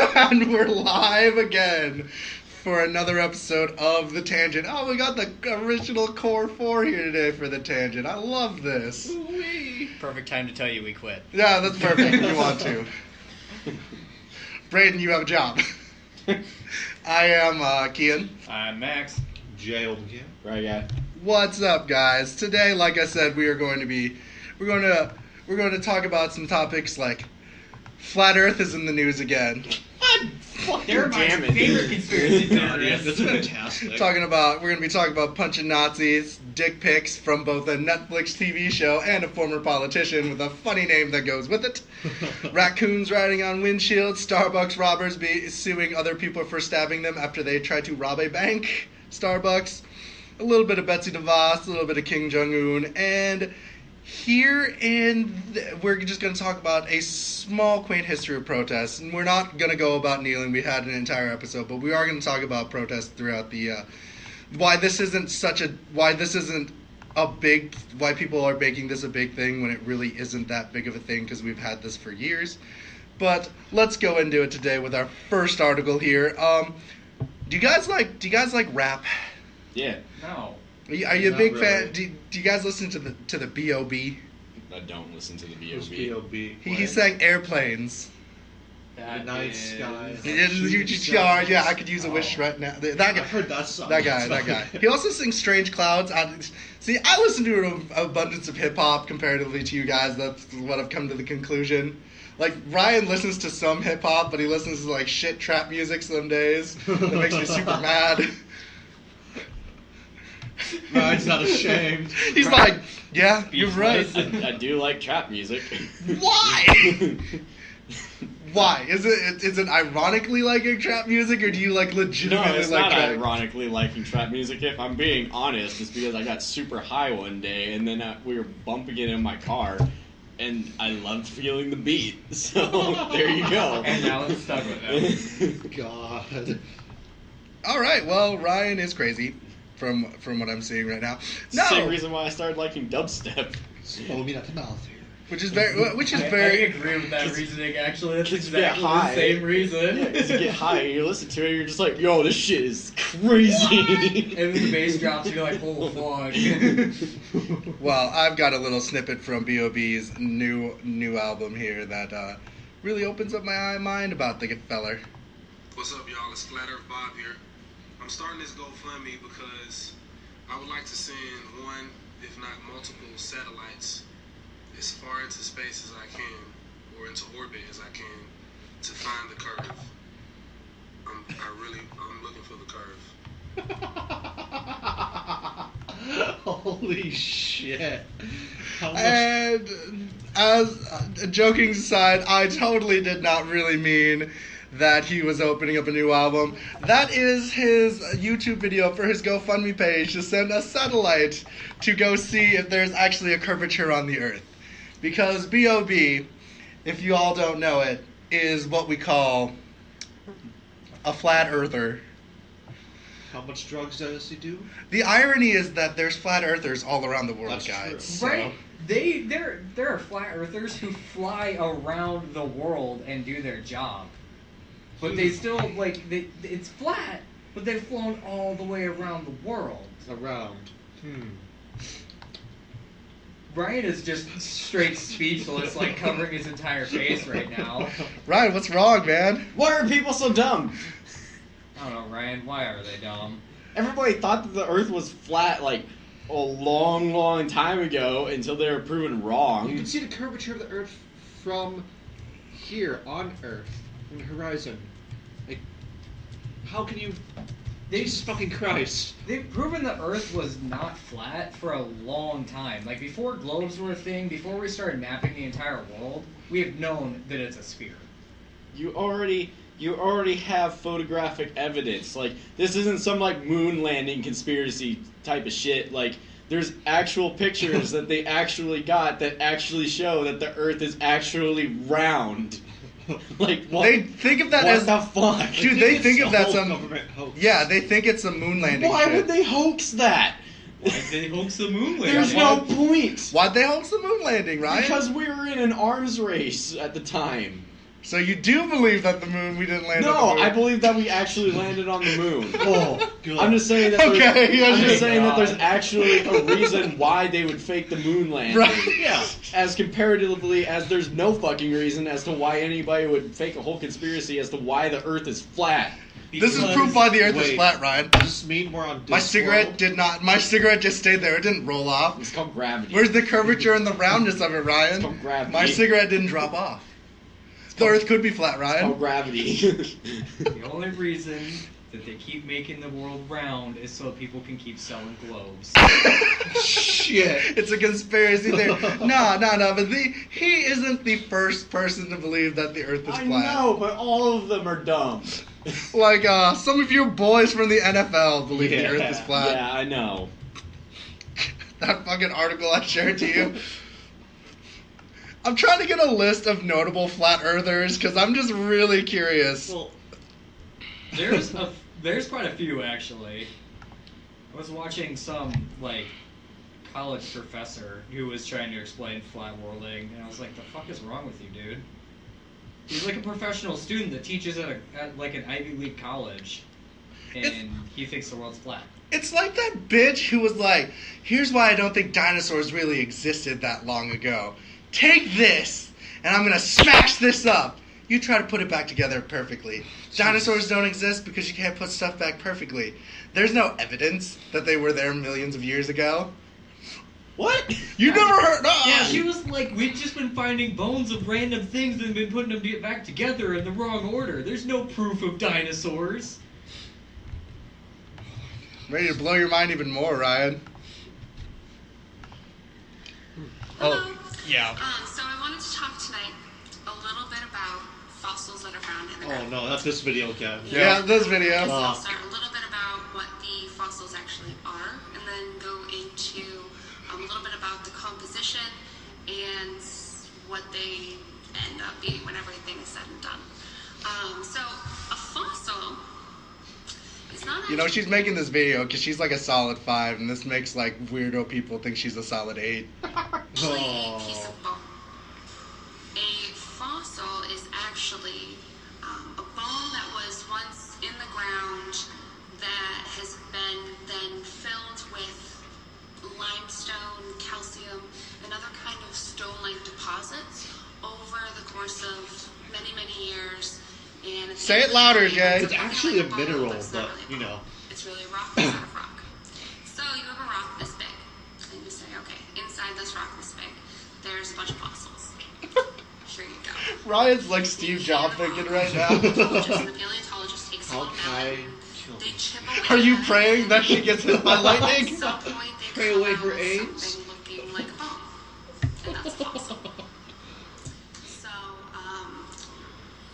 And we're live again for another episode of The Tangent. Oh, we got the original Core 4 here today for The Tangent. I love this. Ooh-wee. Perfect time to tell you we quit. Yeah, that's perfect. You want to. Brayden, you have a job. I am Kien. I'm Max. Jay Old Kien. Right, yeah. What's up, guys? Today, like I said, we're going to talk about some topics like Flat Earth is in the news again. They're my favorite conspiracy theories. That's fantastic. We're going to be talking about punching Nazis, dick pics from both a Netflix TV show and a former politician with a funny name that goes with it. Raccoons riding on windshields, Starbucks robbers suing other people for stabbing them after they tried to rob a bank. Starbucks. A little bit of Betsy DeVos, a little bit of Kim Jong-un, and we're just going to talk about a small, quaint history of protests. And we're not going to go about kneeling. We had an entire episode, but we are going to talk about protests throughout the why people are making this a big thing when it really isn't that big of a thing, because we've had this for years. But let's go into it today with our first article here. Do you guys like rap? Yeah. No. Are you a big really. fan? Do you guys listen to the B.O.B? I don't listen to the Who's B.O.B. B.O.B.? He sang Airplanes. That night is- sky. Yeah, I could use a wish right now. That guy. I've heard that song. That guy. He also sings Strange Clouds. I listen to an abundance of hip-hop comparatively to you guys. That's what I've come to the conclusion. Like, Ryan listens to some hip-hop, but he listens to, like, shit trap music some days. That makes me super mad. Ryan's not ashamed. He's like, yeah, you're right. I do like trap music. Why? Why? Is it ironically liking trap music, or do you like No, legitimately it's like not trap? ironically liking trap music. If I'm being honest, it's because I got super high one day, and then we were bumping it in my car, and I loved feeling the beat. So there you go. And now it's stuck with them. God. All right, well, Ryan is crazy from what I'm seeing right now. No, Same reason why I started liking dubstep. Swallow me not the mouth here. which is very I agree with that reasoning, actually. That's Kids get exactly the high. same reason. As you get high, you listen to it, you're just like, yo, this shit is crazy. And then the bass drops, and you're like, oh, fuck. Well, I've got a little snippet from B.O.B.'s new album here that really opens up my mind about the feller. What's up, y'all? It's Flat Earth Bob here. I'm starting this GoFundMe because I would like to send one, if not multiple, satellites as far into space as I can, or into orbit as I can, to find the curve. I'm looking for the curve. Holy shit. How much? And as joking aside, I totally did not really mean that he was opening up a new album. That is his YouTube video for his GoFundMe page, to send a satellite to go see if there's actually a curvature on the Earth. Because B.O.B, if you all don't know it, is what we call a flat earther. How much drugs does he do? The irony is that there's flat earthers all around the world, That's guys. true. So- Right? There are flat earthers who fly around the world and do their job. But they still, it's flat, but they've flown all the way around the world. Around. Brian is just straight speechless, like covering his entire face right now. Ryan, what's wrong, man? Why are people so dumb? I don't know, Ryan, why are they dumb? Everybody thought that the Earth was flat, like, a long, long time ago until they were proven You wrong. can see the curvature of the Earth from here on Earth, on the horizon. Like, how can you? Jesus fucking Christ! They've proven the Earth was not flat for a long time. Like, before globes were a thing, before we started mapping the entire world, we have known that it's a sphere. You already have photographic evidence. Like, this isn't some, like, moon landing conspiracy type of shit. Like, there's actual pictures that they actually got that actually show that the Earth is actually round. Like, what? They think of that what as the fuck? Dude, they think of that It's a some government hoax. Yeah, they think it's a moon landing. Why shit. would they hoax that? Why'd they hoax the moon landing? There's no point. Why'd they hoax the moon landing, Ryan? Because we were in an arms race at the time. So you do believe that we didn't land on the No, moon? I believe that we actually landed on the moon. Oh, good. I'm just saying that. Okay, I'm just okay. saying that there's actually a reason why they would fake the moon landing. Right. Yeah. As comparatively as there's no fucking reason as to why anybody would fake a whole conspiracy as to why the Earth is flat. This is proof why the Earth is Wait. flat, Ryan. Does this mean we're on My Discworld? cigarette did not. My cigarette just stayed there. It didn't roll off. It's called gravity. Where's the curvature and the roundness of it, It's Ryan? called gravity. My cigarette didn't drop off. The Earth could be flat, It's called Ryan. gravity. The only reason that they keep making the world round is so people can keep selling globes. Shit. It's a conspiracy theory. No. But he isn't the first person to believe that the Earth is I flat. know, but all of them are dumb. Like some of you boys from the NFL believe the Earth is flat. Yeah, I know. That fucking article I shared to you. I'm trying to get a list of notable flat earthers because I'm just really curious. Well, There's quite a few actually. I was watching some like college professor who was trying to explain flat worlding, and I was like, "The fuck is wrong with you, dude?" He's like a professional student that teaches at like an Ivy League college, and he thinks the world's flat. It's like that bitch who was like, here's why I don't think dinosaurs really existed that long ago. Take this, and I'm gonna smash this up. You try to put it back together perfectly. Dinosaurs don't exist because you can't put stuff back perfectly. There's no evidence that they were there millions of years ago. What? You never heard? Yeah, she was like, we've just been finding bones of random things and been putting them back together in the wrong order. There's no proof of dinosaurs. Ready to blow your mind even more, Ryan. Hello. Yeah. So I wanted to talk tonight a little bit about fossils that are found in the ground. oh no, not this video again. Yeah, this video. So I'll start a little bit about what the fossils actually are, and then go into a little bit about the composition and what they end up being when everything is said and done. So a fossil is not You know, actually she's making this video because she's like a solid 5, and this makes like weirdo people think she's a solid 8. actually a piece of bone. A fossil is actually a bone that was once in the ground that has been then filled with limestone, calcium, and other kind of stone-like deposits over the course of many, many years. And Say it louder, Jay. It's actually a bone, mineral, it's not but really a you bone. know. It's really a rock inside of rock. So you have a rock this big, and you say, okay, inside this rock this big, there's a bunch of fossils. Here you go. Ryan's like Steve Jobs thinking right now. The paleontologist takes a How little can I mallet, kill they him? chip away Are you at it, praying that she gets hit by and lightning? At some point, they Pray come away out for with AIDS? something looking like a bone, and that's a fossil. So,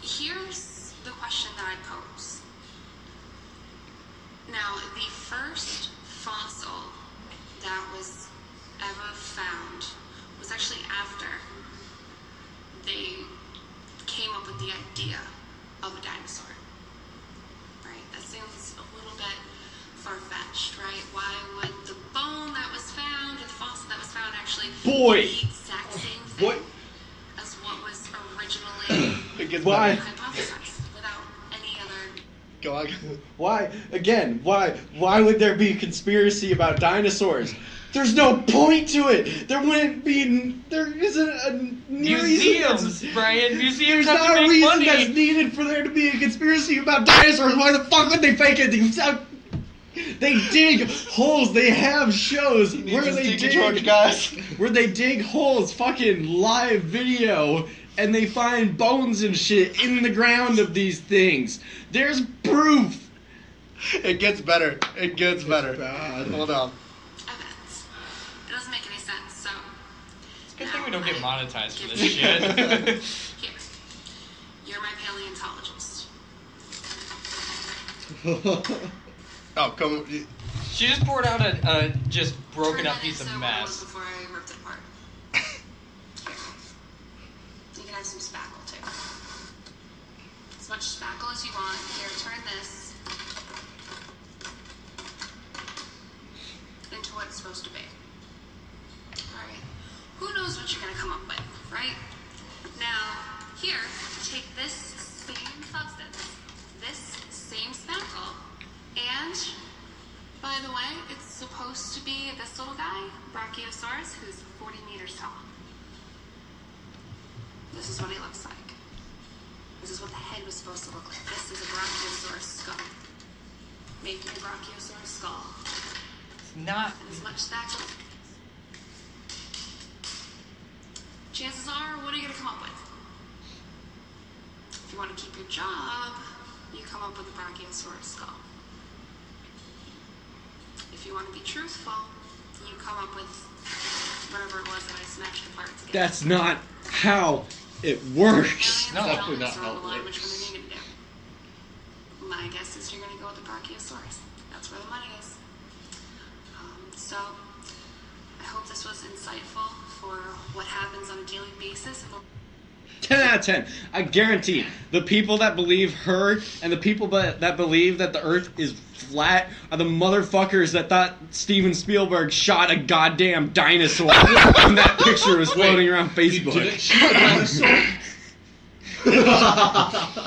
here's the question that I pose. Now, the first fossil that was ever found was actually after they came up with the idea of a dinosaur. Right? That seems a little bit far-fetched, right? Why would the bone that was found or the fossil that was found actually Boy. be the exact same thing What? as what was originally It gets Why? better. hypothesized without any other... Go on. Why? Again, why would there be a conspiracy about dinosaurs? There's no point to it. There isn't a near Museums, reason. Brian. Museums There's have to not a make reason money. that's needed for there to be a conspiracy about dinosaurs. Why the fuck would they fake it? They dig holes. They have shows where they dig guys. where they dig holes, fucking live video, and they find bones and shit in the ground of these things. There's proof. It gets better. It gets better. bad. Hold on. evidence. It doesn't make any sense, so... Good thing we don't get monetized for this Give- shit. Here. You're my paleontologist. Oh, come. She just poured out a just broken Turn up that piece of into what it was mess. before I ripped it apart. Here. You can have some spackle, too. As much spackle as you want. Here, turn this into what it's supposed to be. Alright. Who knows what you're gonna come up with, right? Now, Here, take this same substance, this same spackle, and, by the way, it's supposed to be this little guy, Brachiosaurus, who's 40 meters tall. This is what he looks like. This is what the head was supposed to look like. This is a Brachiosaurus skull. Making a Brachiosaurus skull. It's not. And as much spackle. Chances are, what are you going to come up with? If you want to keep your job, you come up with a Brachiosaurus skull. If you want to be truthful, you come up with whatever it was that I smashed apart together. That's not how it works. No. Definitely not Which one how it are you works. going to do? My guess is you're going to go with the Brachiosaurus. That's where the money is. So, I hope this was insightful for what happens on a daily basis. 10 out of 10. I guarantee the people that believe her and the people that believe that the Earth is flat are the motherfuckers that thought Steven Spielberg shot a goddamn dinosaur when that picture was floating around Facebook. You didn't shoot a dinosaur?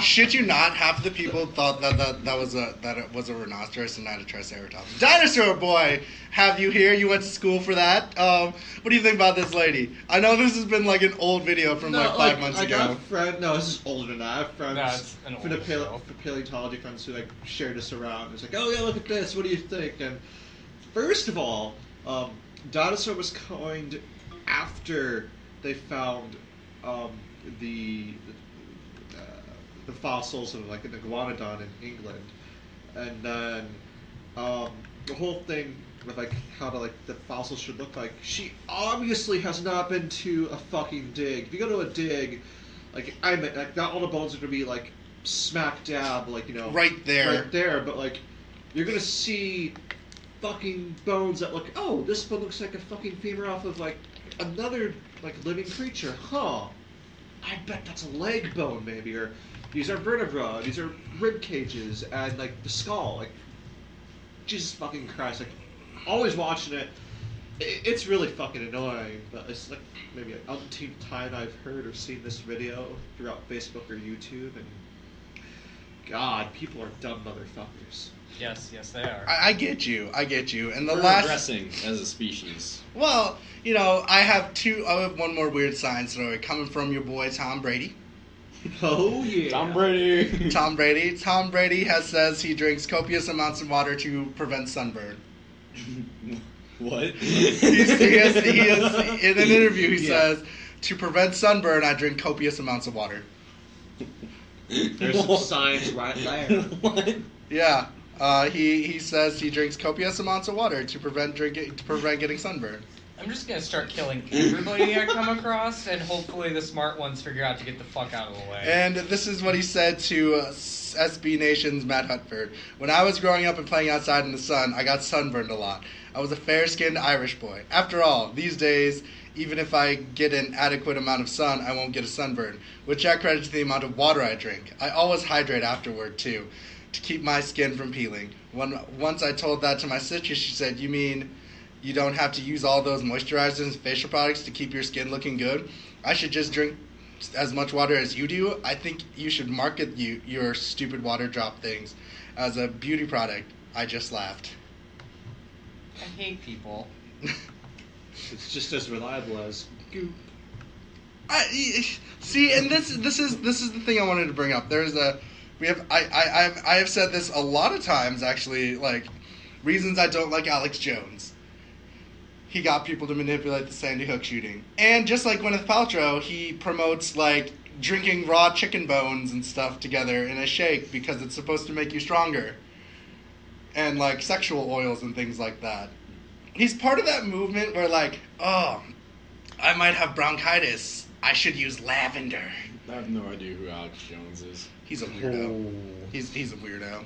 Shit you not, half the people thought that it was a rhinoceros and not a triceratops. Dinosaur boy, have you here? You went to school for that? What do you think about this lady? I know this has been like an old video from like 5 months I ago. got a friend. No, this is older than that. I have friends No, it's an for the older show. paleontology friends who like shared this around. It's like, oh yeah, look at this. What do you think? And first of all, dinosaur was coined after they found the fossils of like an iguanodon in England, and then the whole thing with like how the fossils should look like. She obviously has not been to a fucking dig. If you go to a dig, like I meant, like not all the bones are gonna be like smack dab, like Right there. right there, but like you're gonna see fucking bones that look. Oh, this one looks like a fucking femur off of like another like living creature, huh? I bet that's a leg bone, maybe, or these are vertebra, these are rib cages, and like the skull. Like, Jesus fucking Christ! Like, always watching it. It's really fucking annoying, but it's like maybe an umpteenth time I've heard or seen this video throughout Facebook or YouTube, and God, people are dumb motherfuckers. Yes, they are. I get you. And the We're last. regressing as a species. Well, I have one more weird science story coming from your boy Tom Brady. Oh yeah. Tom Brady. Tom Brady says he drinks copious amounts of water to prevent sunburn. What? He is in an interview. He Yeah. says, to prevent sunburn, I drink copious amounts of water. There's some science right there. What? Yeah. He says he drinks copious amounts of water to prevent getting sunburn. I'm just gonna start killing everybody I come across, and hopefully the smart ones figure out to get the fuck out of the way. And this is what he said to SB Nation's Matt Hutford. When I was growing up and playing outside in the sun, I got sunburned a lot. I was a fair-skinned Irish boy. After all, these days, even if I get an adequate amount of sun, I won't get a sunburn, which I credit to the amount of water I drink. I always hydrate afterward, too, to keep my skin from peeling. Once I told that to my sister, she said, "You mean you don't have to use all those moisturizers and facial products to keep your skin looking good? I should just drink as much water as you do. I think you should market your stupid water drop things as a beauty product." I just laughed. I hate people. It's just as reliable as goop. See, and this is the thing I wanted to bring up. I have said this a lot of times actually. Like, reasons I don't like Alex Jones. He got people to manipulate the Sandy Hook shooting, and just like Gwyneth Paltrow, he promotes like drinking raw chicken bones and stuff together in a shake because it's supposed to make you stronger, and like sexual oils and things like that. He's part of that movement where like, oh, I might have bronchitis. I should use lavender. I have no idea who Alex Jones is. He's a weirdo. He's a weirdo.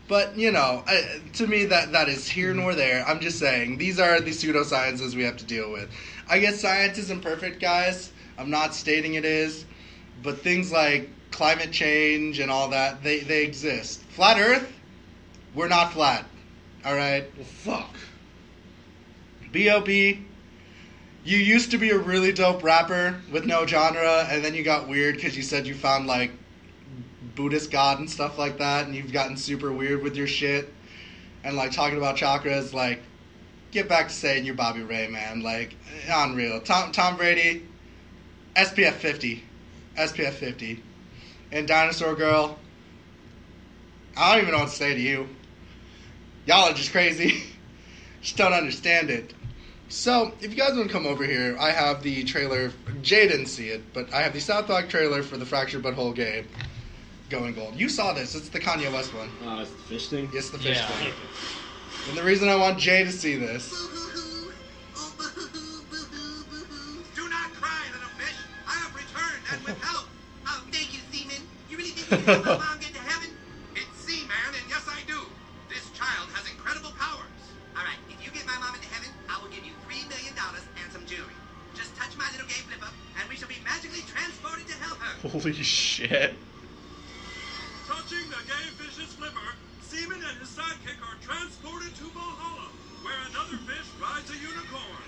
But, to me, that is here nor there. I'm just saying, these are the pseudosciences we have to deal with. I guess science isn't perfect, guys. I'm not stating it is. But things like climate change and all that, they exist. Flat Earth, we're not flat. All right? Well, fuck. B.O.B, You used to be a really dope rapper with no genre, and then you got weird because you said you found, like, Buddhist God and stuff like that, and you've gotten super weird with your shit. And, like, talking about chakras, like, get back to saying you're Bobby Ray, man. Like, unreal. Tom Brady, SPF 50. SPF 50. And Dinosaur Girl, I don't even know what to say to you. Y'all are just crazy. Just don't understand it. So, if you guys want to come over here, I have the trailer. Jay didn't see it, but I have the South Park trailer for the Fractured Butthole game going gold. You saw this. It's the Kanye West one. It's the fish thing? It's the fish thing. And the reason I want Jay to see this. Do not cry, little fish. I have returned and with help. Oh, thank you, Seaman. You really think you can help my mom get to heaven? It's Seaman, and yes, I do. This child has incredible powers. All right, if you get my mom into heaven, I will give you $3 million and some jewelry. Just touch my little gay flip-up, and we shall be magically transported to help her. Holy shit. Touching the gay fish's flipper, Seaman and his sidekick are transported to Valhalla, where another fish rides a unicorn.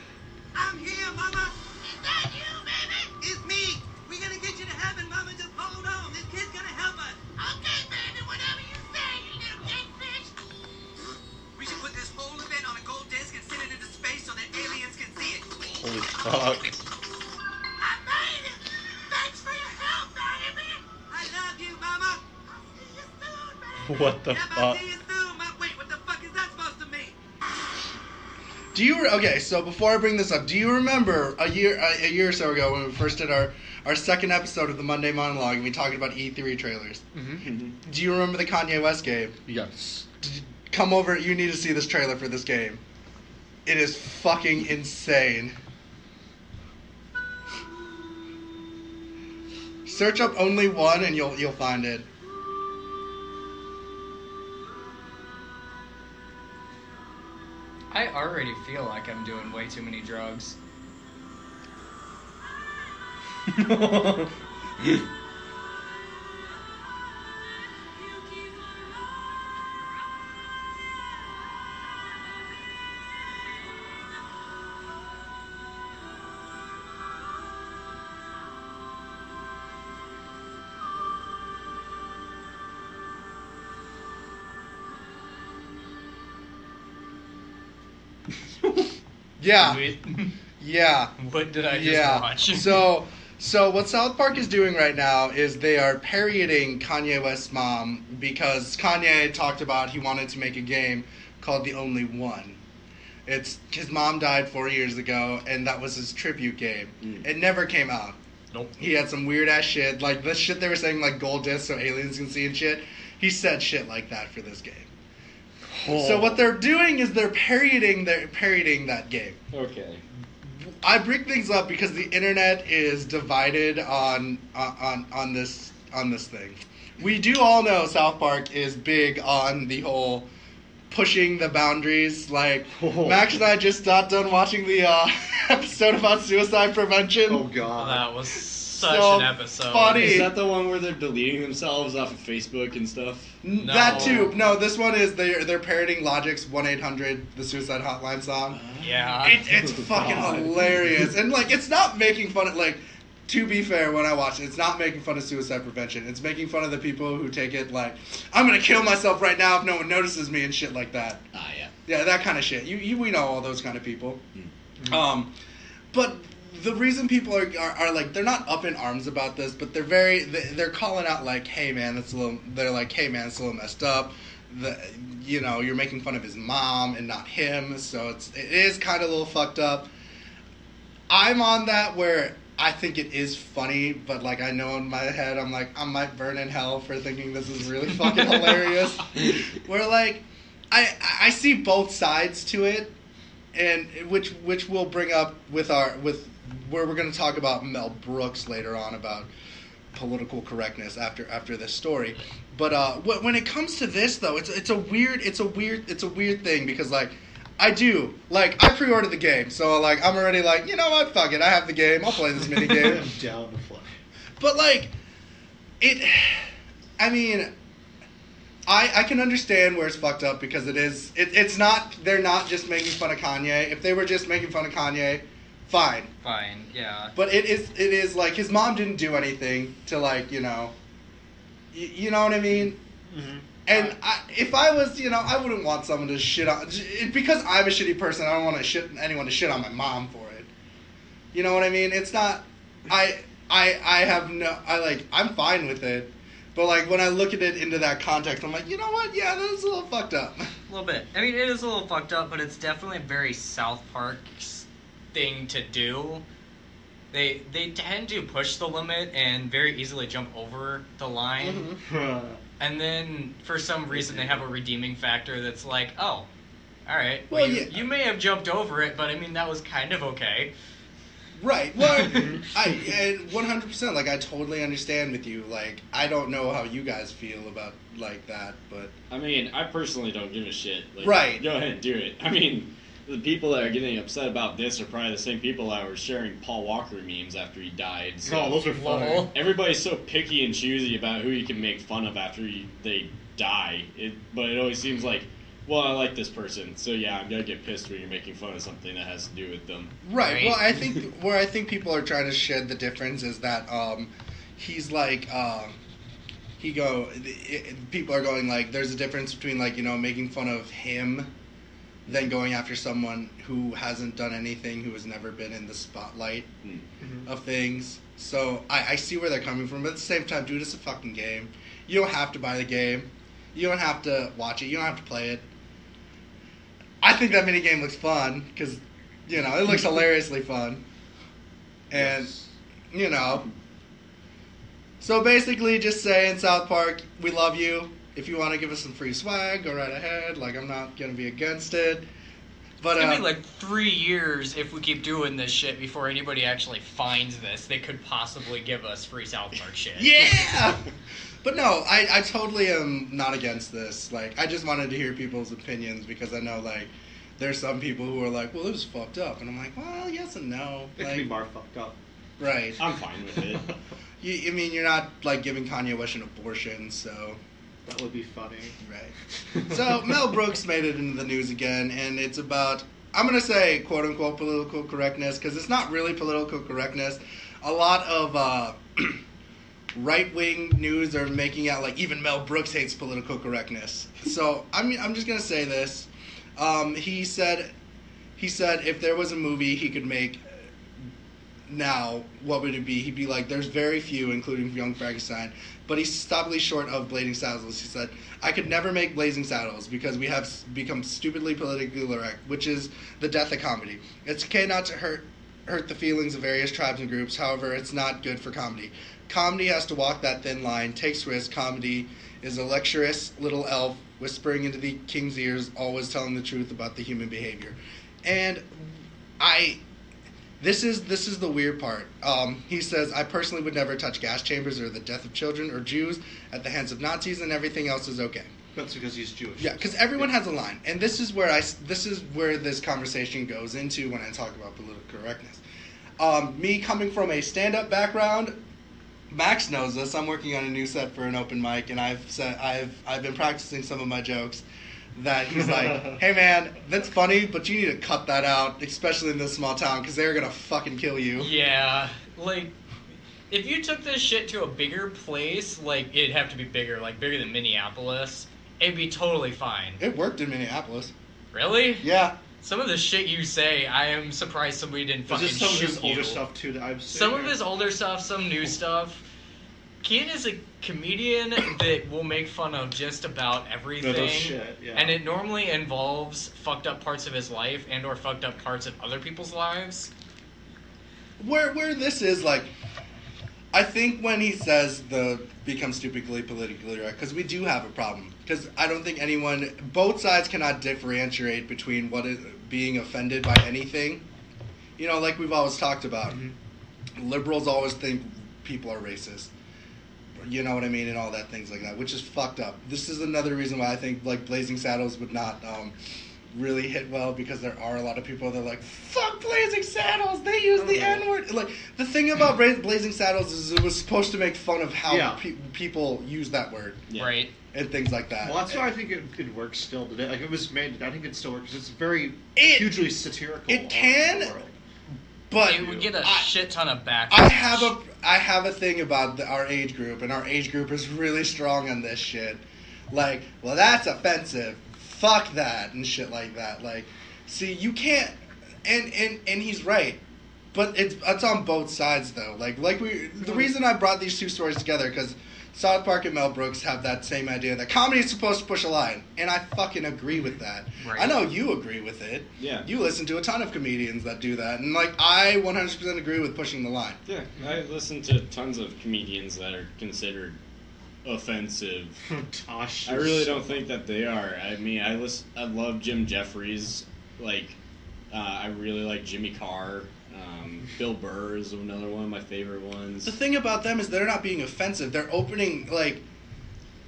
I'm here, Mama. Is that you, baby? It's me. We're gonna get you to heaven, Mama. Just hold on. This kid's gonna help us. Okay, baby. Whatever you say, you little gay fish. We should put this whole event on a gold disc and send it into space so that aliens can see it. Holy fuck. I made it. Thanks for your help, baby. I love you, Mama. I'll see you soon, baby. What the Yep, fuck? I'll see you soon. Wait, what the fuck is that supposed to mean? Okay, so before I bring this up, do you remember a year or so ago when we first did our second episode of the Monday Monologue and we talked about E3 trailers? Mm-hmm. Do you remember the Kanye West game? Yes. Come over, you need to see this trailer for this game. It is fucking insane. Search up Only One and you'll find it. I already feel like I'm doing way too many drugs. Yeah. Wait. Yeah. What did I just watch? So what South Park is doing right now is they are parodying Kanye West's mom because Kanye talked about he wanted to make a game called The Only One. It's his mom died 4 years ago, and that was his tribute game. It never came out. Nope. He had some weird ass shit, like the shit they were saying, like gold disc so aliens can see and shit. He said shit like that for this game. Oh. So what they're doing is they're parodying that game. Okay. I bring things up because the internet is divided on this thing. We do all know South Park is big on the whole pushing the boundaries. Like Max and I just got done watching the episode about suicide prevention. Oh god. That was such So an episode. funny. Is that the one where they're deleting themselves off of Facebook and stuff? That too. No, this one is they're parodying Logic's 1-800 the suicide hotline song. Yeah. It's fucking hilarious, and like it's not making fun of like. To be fair, when I watch it, it's not making fun of suicide prevention. It's making fun of the people who take it like, I'm gonna kill myself right now if no one notices me and shit like that. Ah, yeah. Yeah, that kind of shit. We know all those kind of people. But the reason people are like, they're not up in arms about this, but they're calling out like, hey man, it's a little messed up. You're making fun of his mom and not him, so it is kind of a little fucked up. I'm on that where I think it is funny, but like I know in my head I'm like I might burn in hell for thinking this is really fucking hilarious. Where like I see both sides to it, and which we'll bring up with where we're going to talk about Mel Brooks later on about political correctness after this story. But when it comes to this though, it's a weird thing because like. I pre-ordered the game, so like I'm already like, you know what, fuck it, I have the game, I'll play this mini game. I'm down to play. But like, I can understand where it's fucked up because it's not, they're not just making fun of Kanye. If they were just making fun of Kanye, fine. Fine, yeah. But it is like his mom didn't do anything to like you know what I mean. Mm-hmm. And if I was I wouldn't want someone to shit on because I'm a shitty person. I don't want anyone to shit on my mom for it. You know what I mean? It's not. I'm fine with it. But, like, when I look at it into that context, I'm like, you know what? Yeah, that is a little fucked up. A little bit. I mean, it is a little fucked up, but it's definitely a very South Park thing to do. They tend to push the limit and very easily jump over the line. Mm-hmm. And then, for some reason, they have a redeeming factor that's like, oh, alright, Well, you may have jumped over it, but, I mean, that was kind of okay. Right. Well, I 100%. Like, I totally understand with you. Like, I don't know how you guys feel about like that, but I mean, I personally don't give a shit. Like, right. Go ahead and do it. I mean, the people that are getting upset about this are probably the same people that were sharing Paul Walker memes after he died. So Oh, those are funny. everybody's so picky and choosy about who you can make fun of after they die. But it always seems like, well, I like this person, so yeah, I'm gonna get pissed when you're making fun of something that has to do with them. Right. Well, I think where I think people are trying to shed the difference is that he's like people are going like there's a difference between like making fun of him than going after someone who hasn't done anything, who has never been in the spotlight of things. So I see where they're coming from, but at the same time, dude, it's a fucking game. You don't have to buy the game. You don't have to watch it. You don't have to play it. I think that minigame looks fun because, it looks hilariously fun. And, So basically just saying, South Park, we love you. If you want to give us some free swag, go right ahead. Like, I'm not going to be against it. But, it's gonna be like 3 years if we keep doing this shit before anybody actually finds this. They could possibly give us free South Park shit. Yeah! But no, I totally am not against this. Like, I just wanted to hear people's opinions because I know, like, there's some people who are like, well, it was fucked up. And I'm like, well, yes and no. It like, could be more fucked up. Right. I'm fine with it. I mean, you're not, like, giving Kanye West an abortion, so... That would be funny. Right. So, Mel Brooks made it into the news again, and it's about, I'm going to say, quote-unquote, political correctness, because it's not really political correctness. A lot of right-wing news are making out, like, even Mel Brooks hates political correctness. So, I'm just going to say this. He said if there was a movie he could make now, what would it be? He'd be like, there's very few, including Young Frankenstein, but he's stubbornly short of Blazing Saddles. He said, I could never make Blazing Saddles because we have become stupidly politically correct, which is the death of comedy. It's okay not to hurt the feelings of various tribes and groups, however, it's not good for comedy. Comedy has to walk that thin line, takes risks. Comedy is a lecturous little elf whispering into the king's ears, always telling the truth about the human behavior. And This is the weird part. He says, I personally would never touch gas chambers or the death of children or Jews at the hands of Nazis, and everything else is okay. That's because he's Jewish. Yeah, because everyone has a line, and this is where this conversation goes into when I talk about political correctness. Me coming from a stand-up background, Max knows this. I'm working on a new set for an open mic, and I've been practicing some of my jokes. That he's like, hey man, that's funny, but you need to cut that out, especially in this small town, because they're gonna fucking kill you. Yeah, like, if you took this shit to a bigger place, like, it'd have to be bigger, like, bigger than Minneapolis, it'd be totally fine. It worked in Minneapolis. Really? Yeah. Some of the shit you say, I am surprised somebody didn't fucking shoot you. Some of his older stuff, too, that I've seen. Some of his older stuff, some new stuff. Kien is a comedian that will make fun of just about everything. No shit, yeah. And it normally involves fucked up parts of his life and or fucked up parts of other people's lives. Where this is, like, I think when he says the become stupidly politically correct, because we do have a problem. Because I don't think both sides cannot differentiate between what is being offended by anything. You know, like we've always talked about. Mm-hmm. Liberals always think people are racist. You know what I mean, and all that, things like that, which is fucked up. This is another reason why I think, like, Blazing Saddles would not really hit well, because there are a lot of people that are like, fuck Blazing Saddles, they use the N-word. Like, the thing about Blazing Saddles is it was supposed to make fun of how people use that word. Yeah. Right. And things like that. Well, that's why I think it works still today. Like, it was made, I think it still works. It's very hugely satirical. It can, But it would get a shit ton of backlash. I have a thing about our age group, and our age group is really strong on this shit. Like, well, that's offensive. Fuck that and shit like that. Like, see, you can't. And he's right, but it's on both sides though. The reason I brought these two stories together because South Park and Mel Brooks have that same idea that comedy is supposed to push a line, and I fucking agree with that. Right. I know you agree with it. Yeah. You listen to a ton of comedians that do that, and like I 100% agree with pushing the line. Yeah, I listen to tons of comedians that are considered offensive. Gosh, I really don't think that they are. I mean, I love Jim Jeffries. Like, I really like Jimmy Carr. Bill Burr is another one of my favorite ones. The thing about them is they're not being offensive. They're opening, like,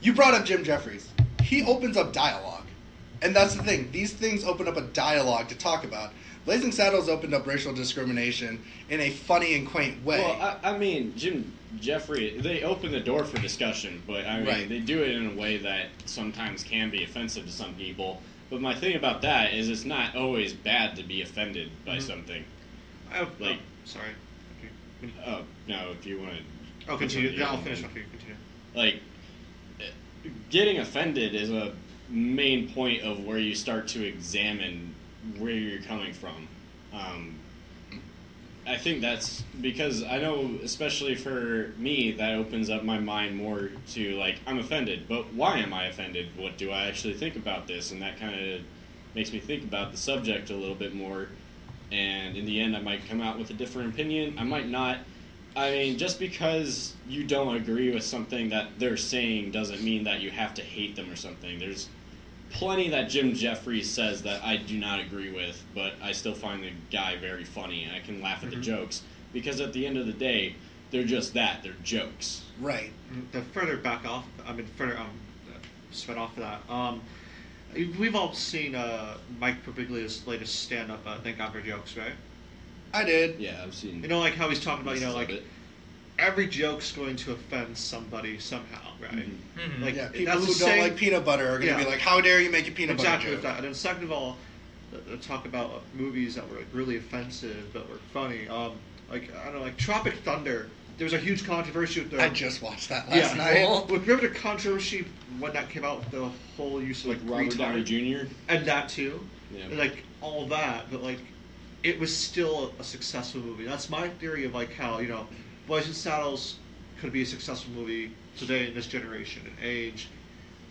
you brought up Jim Jeffries. He opens up dialogue. And that's the thing. These things open up a dialogue to talk about. Blazing Saddles opened up racial discrimination in a funny and quaint way. Well, I mean, Jim Jeffrey, they open the door for discussion, but I mean, Right. they do it in a way that sometimes can be offensive to some people. But my thing about that is it's not always bad to be offended by something. Like, sorry. Okay. Oh, no, if you want to... Oh, continue. Yeah, I'll finish after you continue. Like, getting offended is a main point of where you start to examine where you're coming from. I think that's because I know, especially for me, that opens up my mind more to, like, I'm offended, but why am I offended? What do I actually think about this? And that kind of makes me think about the subject a little bit more. And in the end, I might come out with a different opinion. I might not. I mean, just because you don't agree with something that they're saying doesn't mean that you have to hate them or something. There's plenty that Jim Jeffries says that I do not agree with, but I still find the guy very funny, and I can laugh at the jokes. Because at the end of the day, they're just that. They're jokes. Right. The further back off, spread off of that. We've all seen Mike Birbiglia's latest stand-up, Thank God for Jokes, right? I did. Yeah, I've seen... You know, like how he's talking about, pieces of like, it. every joke's going to offend somebody somehow, right? Mm-hmm. Like, Yeah, people that's who the don't same- like peanut butter are going to be like, how dare you make a peanut exactly butter with joke? that. And then second of all, talk about movies that were like really offensive but were funny. Like I don't know, like Tropic Thunder. There was a huge controversy with the. I just watched that last night. Well, remember the controversy when that came out with the whole use of like Robert Downey retard? Jr.? And that too. Yeah. And like all that, but like it was still a successful movie. That's my theory of like how, you know, Blazing Saddles could be a successful movie today in this generation and age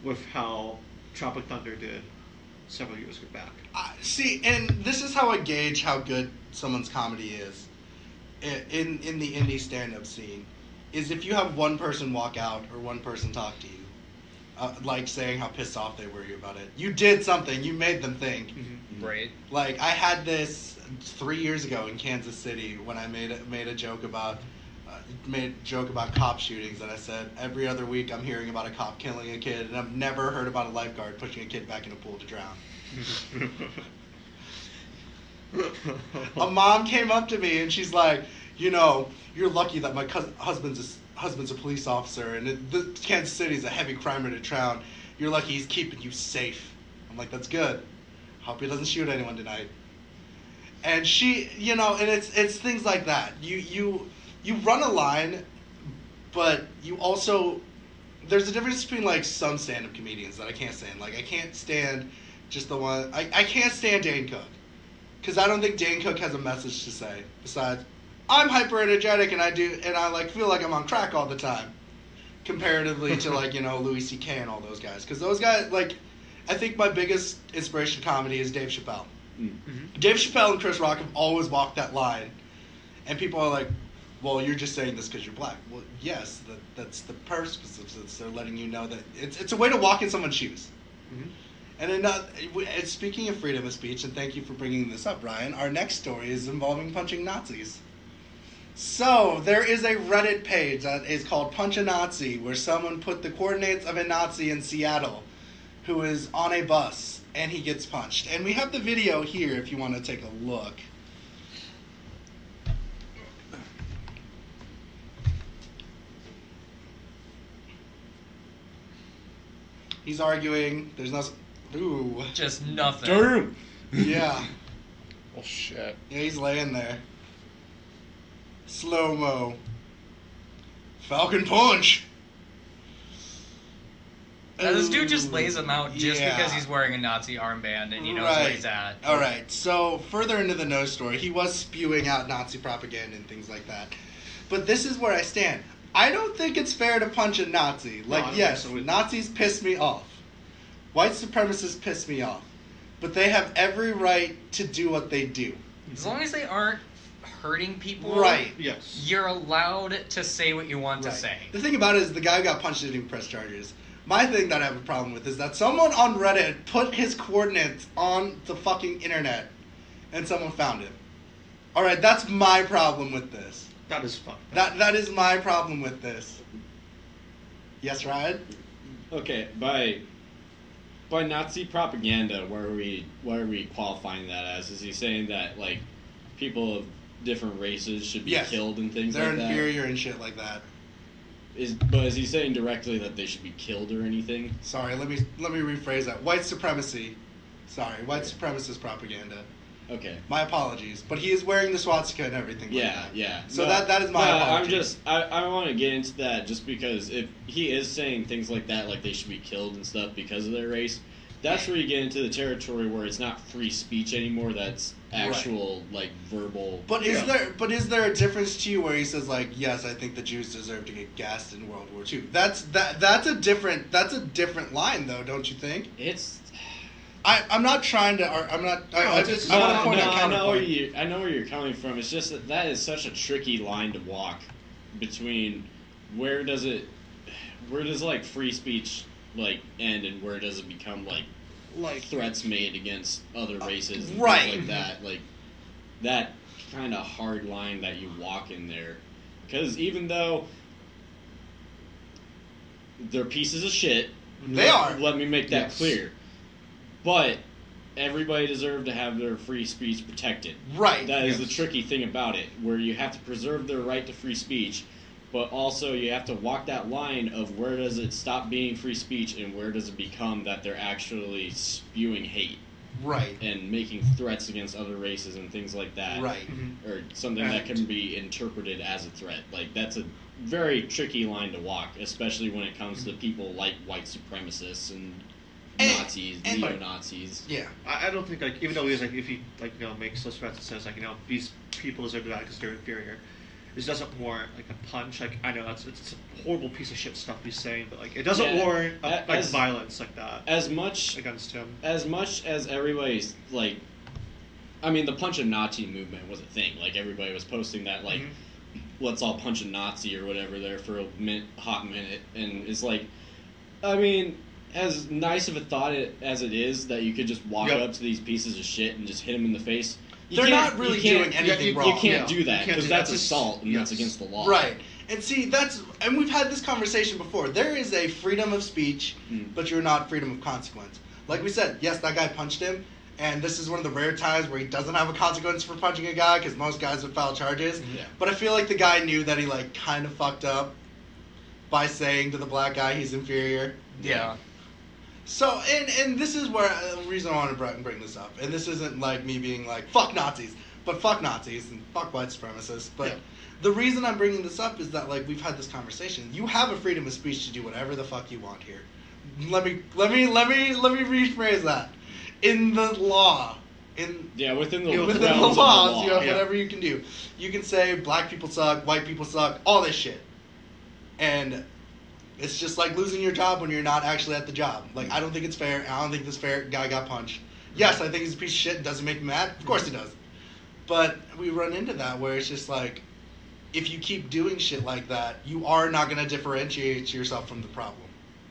with how Tropic Thunder did several years back. See, and this is how I gauge how good someone's comedy is in the indie stand-up scene, is if you have one person walk out or one person talk to you, like saying how pissed off they were about it. You did something. You made them think. Right. Like, I had this 3 years ago in Kansas City when I made a joke about cop shootings, and I said, every other week I'm hearing about a cop killing a kid, and I've never heard about a lifeguard pushing a kid back in a pool to drown. A mom came up to me and she's like, you know, you're lucky that my husband's a police officer, and Kansas City is a heavy crime-ridden town. You're lucky he's keeping you safe. I'm like, that's good. Hope he doesn't shoot anyone tonight. And she, you know, and it's things like that. You run a line, but you also, there's a difference between like some stand-up comedians that I can't stand. Like I can't stand just the one. I can't stand Dane Cook, because I don't think Dane Cook has a message to say besides, I'm hyper energetic and I like feel like I'm on crack all the time, comparatively to like, you know, Louis C.K. and all those guys. Because those guys, like, I think my biggest inspiration of comedy is Dave Chappelle. Mm-hmm. Dave Chappelle and Chris Rock have always walked that line, and people are like, well, you're just saying this because you're black. Well, yes, that's the purpose of this. They're letting you know that it's a way to walk in someone's shoes. Mm-hmm. And speaking of freedom of speech, and thank you for bringing this up, Ryan, our next story is involving punching Nazis. So, there is a Reddit page that is called Punch a Nazi, where someone put the coordinates of a Nazi in Seattle who is on a bus, and he gets punched. And we have the video here if you want to take a look. He's arguing. There's no... Ooh. Just nothing. Damn! Yeah. Well, shit. Yeah, he's laying there. Slow-mo. Falcon Punch! Now, this dude just lays him out just Yeah. because he's wearing a Nazi armband and he knows where he's at. Alright, so further into the nose story, he was spewing out Nazi propaganda and things like that. But this is where I stand. I don't think it's fair to punch a Nazi. No, I Like, don't yes, think so either. Nazis piss me off. White supremacists piss me off. But they have every right to do what they do. As long as they aren't hurting people, Right. Yes. you're allowed to say what you want to Right. say. The thing about it is the guy who got punched didn't even press charges. My thing that I have a problem with is that someone on Reddit put his coordinates on the fucking internet and someone found him. Alright, that's my problem with this. That is fucked up. That is my problem with this. Yes, Ryan? Okay, by Nazi propaganda, what are we qualifying that as? Is he saying that like people of different races should be Yes. killed and things They're like that? inferior and shit like that. But is he saying directly that they should be killed or anything? Sorry, let me rephrase that. White supremacy. Sorry, white supremacist propaganda. Okay. My apologies, but he is wearing the swastika and everything. Yeah, like that. yeah. So that is my apology. I want to get into that just because if he is saying things like that, like they should be killed and stuff because of their race, that's where you get into the territory where it's not free speech anymore. That's actual like verbal. But is there a difference to you where he says like, yes, I think the Jews deserve to get gassed in World War II? That's a different line though, don't you think? It's. I'm not trying to. I want to point out counterpoint. I know where you're coming from. It's just that is such a tricky line to walk between where does like free speech like end and where does it become like threats made against other races and right. things like that. Like that kind of hard line that you walk in there. Because even though they're pieces of shit, They are. Let me make that Yes. clear. But everybody deserves to have their free speech protected. Right. That is Yes. the tricky thing about it, where you have to preserve their right to free speech, but also you have to walk that line of where does it stop being free speech and where does it become that they're actually spewing hate Right. and making threats against other races and things like that. Right. Or something that can be interpreted as a threat. Like, that's a very tricky line to walk, especially when it comes to people like white supremacists and Nazis, neo-Nazis. Yeah. I don't think like even though he's like if he like makes those threats and says like these people deserve to die because they're inferior, this doesn't warrant like a punch. Like I know it's a horrible piece of shit stuff he's saying, but like it doesn't warrant violence like that As much against him. as everybody's like, I mean, the punch a Nazi movement was a thing. Like everybody was posting that like, let's all punch a Nazi or whatever there for a hot minute, and it's like, I mean. As nice of a thought as it is that you could just walk up to these pieces of shit and just hit them in the face, They're not really doing anything wrong. You can't do that You can't because do that's that. assault and that's Yes. against the law. Right. And see, and we've had this conversation before. There is a freedom of speech, but you're not freedom of consequence. Like we said, yes, that guy punched him, and this is one of the rare times where he doesn't have a consequence for punching a guy, because most guys would file charges. Yeah. But I feel like the guy knew that he, like, kind of fucked up by saying to the black guy he's inferior. Yeah. So, and this is where the reason I want to bring this up, and this isn't like me being like, fuck Nazis, but fuck Nazis and fuck white supremacists, but the reason I'm bringing this up is that, like, we've had this conversation. You have a freedom of speech to do whatever the fuck you want here. Let me rephrase that. In the law, within the within the realms of laws, you have yeah. whatever you can do. You can say black people suck, white people suck, all this shit, and it's just like losing your job when you're not actually at the job. Like, I don't think it's fair. I don't think this fair guy got punched. Yes, I think he's a piece of shit. Does it make me mad? Of course he does. But we run into that where it's just like, if you keep doing shit like that, you are not going to differentiate yourself from the problem.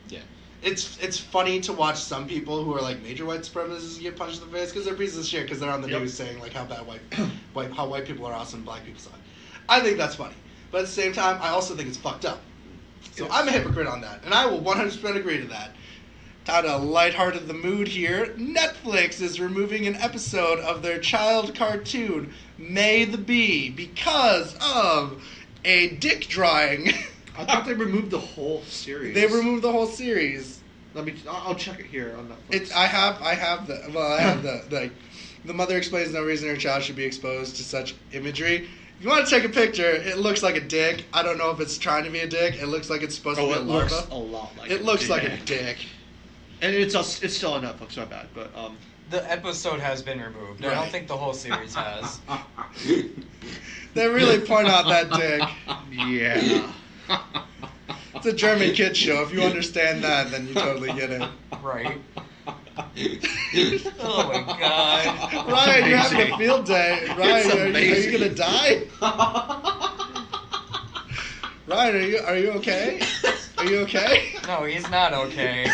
Yeah. It's funny to watch some people who are like major white supremacists get punched in the face because they're pieces of shit because they're on the news saying like how bad how white people are awesome, black people suck. I think that's funny, but at the same time, I also think it's fucked up. So I'm a hypocrite on that, and I will 100% agree to that. Out of lighthearted the mood here, Netflix is removing an episode of their child cartoon, May the Bee, because of a dick drawing. I thought they removed the whole series. They removed the whole series. I'll check it here on Netflix. I have the mother explains no reason her child should be exposed to such imagery. You want to take a picture? It looks like a dick. I don't know if it's trying to be a dick. It looks like it's supposed to be a it looks larva. a lot like. It looks like a dick. And it's still on Netflix. Not bad, but The episode has been removed. I Right. don't think the whole series has. They really point out that dick. yeah. It's a German kids show. If you understand that, then you totally get it. Right. Oh my god. Ryan, you're having a amazing. field day. Ryan, It's are you amazing. gonna die? Ryan, are you okay? Are you okay? No, he's not okay.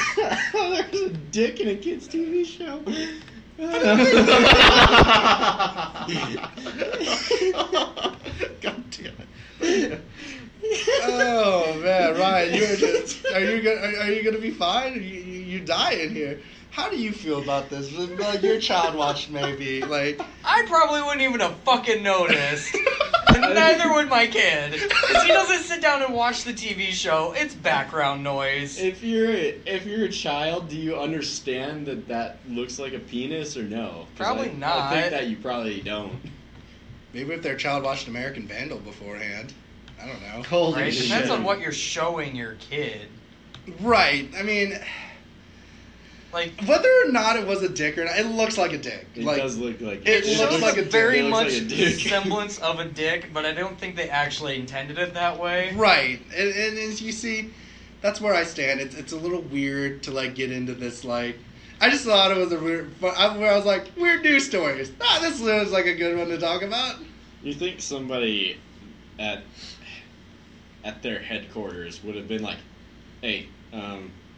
There's a dick in a kid's TV show. God damn it. Oh man, Ryan, you're just are you gonna be fine? You die in here. How do you feel about this? Like your child watched maybe like I probably wouldn't even have fucking noticed. And neither would my kid. Because he doesn't sit down and watch the TV show. It's background noise. If you're a child, do you understand that looks like a penis or no? 'Cause Probably I not. think that you probably don't. maybe if their child watched American Vandal beforehand. I don't know. Holy Right? shit. Depends on what you're showing your kid. Right. I mean, Like, whether or not it was a dick or not, it looks like a dick. It Like does look like it it looks shows like a dick. very It looks much like a dick. semblance of a dick, but I don't think they actually intended it that way. right. And as you see, that's where I stand. It's a little weird to like get into this like. I just thought it was a weird. Where I was like weird news stories. This was like a good one to talk about. You think somebody at their headquarters would have been like, "Hey,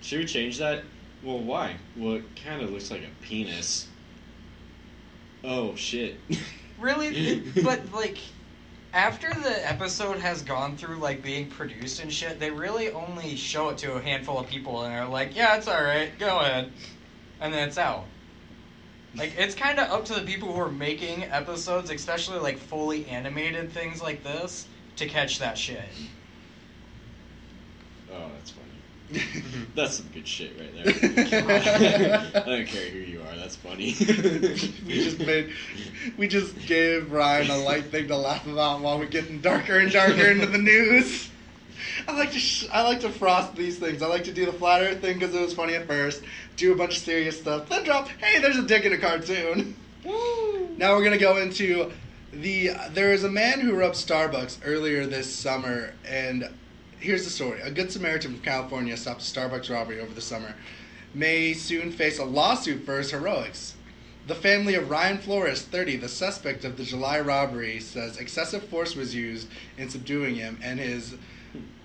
should we change that?" Well, why? Well, it kind of looks like a penis. Oh shit. Really? But, like, after the episode has gone through, like, being produced and shit, they really only show it to a handful of people and are like, yeah, it's alright, go ahead. And then it's out. Like, it's kind of up to the people who are making episodes, especially, like, fully animated things like this, to catch that shit. Oh, that's funny. That's some good shit right there. I don't care who you are. That's funny. we just gave Ryan a light thing to laugh about while we're getting darker and darker into the news. I like to frost these things. I like to do the flat earth thing because it was funny at first. Do a bunch of serious stuff. Then drop, hey, there's a dick in a cartoon. Woo! Now we're gonna go into there is a man who robbed Starbucks earlier this summer, and here's the story. A good Samaritan from California stopped a Starbucks robbery over the summer. May soon face a lawsuit for his heroics. The family of Ryan Flores, 30, the suspect of the July robbery, says excessive force was used in subduing him and his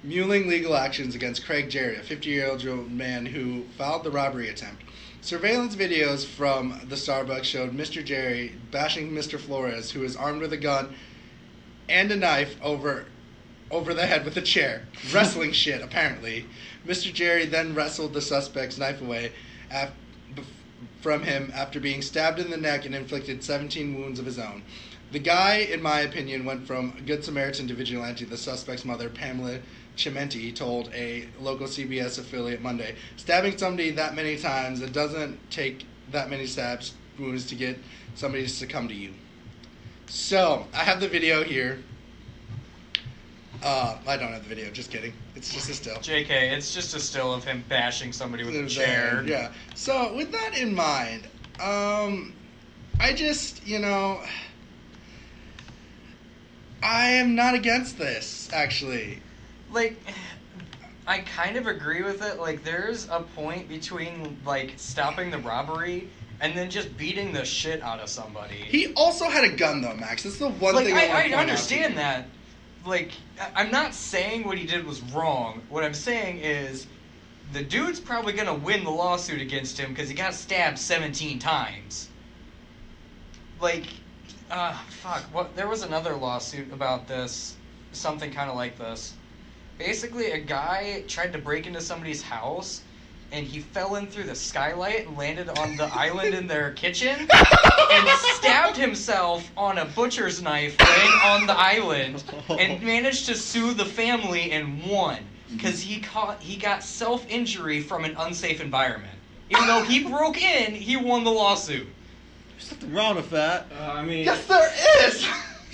muling legal actions against Craig Jerry, a 50-year-old man who filed the robbery attempt. Surveillance videos from the Starbucks showed Mr. Jerry bashing Mr. Flores, who is armed with a gun and a knife over the head with a chair. Wrestling shit, apparently. Mr. Jerry then wrestled the suspect's knife away from him after being stabbed in the neck and inflicted 17 wounds of his own. The guy, in my opinion, went from Good Samaritan to vigilante, the suspect's mother, Pamela Chimenti, told a local CBS affiliate Monday. Stabbing somebody that many times, it doesn't take that many stab wounds to get somebody to succumb to you. So, I have the video here. I don't have the video, just kidding. It's just a still. JK, it's just a still of him bashing somebody with a chair. Yeah. So, with that in mind, I just, I am not against this, actually. Like, I kind of agree with it. Like, there's a point between, like, stopping the robbery and then just beating the shit out of somebody. He also had a gun, though, Max. That's the one like, thing I want to I point out to understand you. that. Like, I'm not saying what he did was wrong. What I'm saying is the dude's probably going to win the lawsuit against him because he got stabbed 17 times. Like, fuck. There was another lawsuit about this. Something kind of like this. Basically, a guy tried to break into somebody's house, and he fell in through the skylight and landed on the island in their kitchen, and stabbed himself on a butcher's knife laying on the island, and managed to sue the family and won, because he got self-injury from an unsafe environment. Even though he broke in, he won the lawsuit. There's nothing wrong with that. I mean, Yes, there is!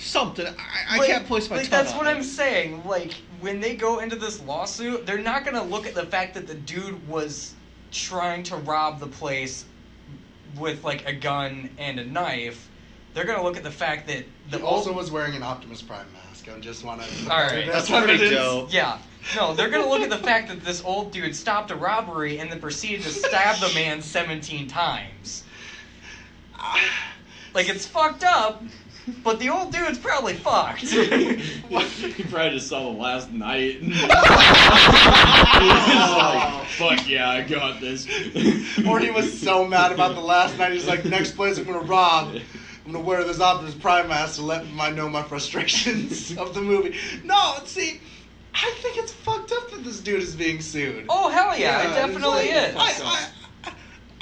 something. I Like- can't place my like, tongue that's on what it. I'm saying. Like, when they go into this lawsuit, they're not gonna look at the fact that the dude was trying to rob the place with, like, a gun and a knife. They're gonna look at the fact that He also was wearing an Optimus Prime mask. I just want to. All right. That's pretty dope. Yeah. No, they're gonna look at the fact that this old dude stopped a robbery and then proceeded to stab the man 17 times. Like, it's fucked up, but the old dude's probably fucked. He probably just saw the last night. He's like, fuck yeah, I got this. Or he was so mad about the last night, he's like, next place I'm gonna rob, I'm gonna wear this Optimus Prime mask to let me know my frustrations of the movie. No, see, I think it's fucked up that this dude is being sued. Oh, hell yeah, Yeah, it definitely it's like- is.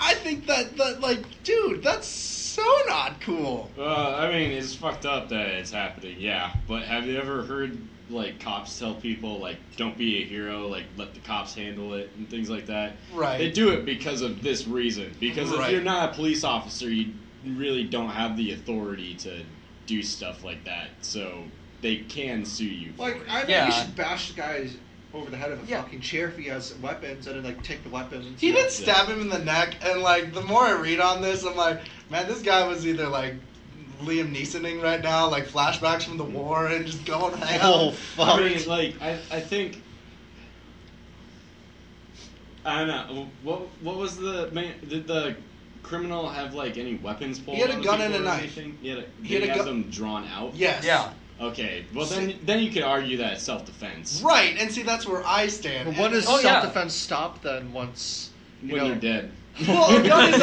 I think that, like, dude, that's so not cool. I mean, it's fucked up that it's happening, yeah. But have you ever heard, like, cops tell people, like, don't be a hero, like, let the cops handle it, and things like that? Right. They do it because of this reason. Because if Right. you're not a police officer, you really don't have the authority to do stuff like that. So they can sue you for Like, it. I think Yeah. you should bash the guy over the head of a Yeah. fucking chair if he has weapons, and then like take the weapons. He did stab him in the neck, and like the more I read on this, I'm like, man, this guy was either like Liam Neesoning right now, like flashbacks from the war, and just going ham. Oh fuck! I mean, like, I think... I don't know. What was the... Did the criminal have, like, any weapons pulled He had a on gun the and a people or knife. anything? He had had a have gun- them drawn out? Yes. Yeah. Okay. Well, then you could argue that it's self-defense. Right, and see, that's where I stand. But when does Oh, yeah. self-defense stop then? Once you When know, they're dead. Well, a gun is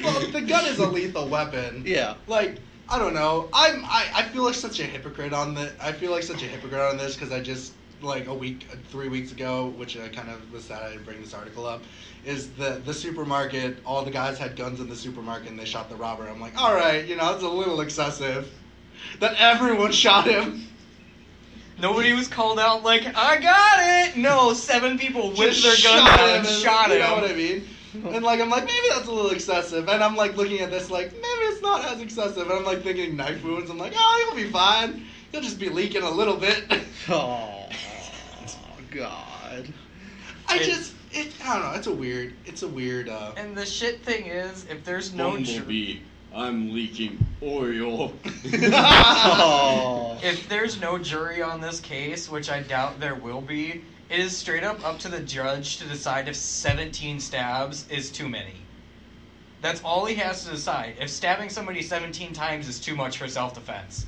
well, the gun is a lethal weapon. Yeah. Like, I don't know. I feel like such a hypocrite on the. I feel like such a hypocrite on this because I just like 3 weeks ago, which I kind of was sad I didn't bring this article up, is the supermarket. All the guys had guns in the supermarket and they shot the robber. I'm like, all right, you know, it's a little excessive. That everyone shot him. Nobody was called out like, I got it! No, 7 people whipped their guns out and shot him. You know what I mean? And like I'm like, maybe that's a little excessive. And I'm like looking at this like, maybe it's not as excessive. And I'm like thinking knife wounds. I'm like, oh, he'll be fine. He'll just be leaking a little bit. Oh God. I don't know. It's a weird. And the shit thing is, if there's no Bumblebee, I'm leaking oil. Oh. if there's no jury on this case, which I doubt there will be, it is straight up to the judge to decide if 17 stabs is too many. That's all he has to decide. If stabbing somebody 17 times is too much for self-defense.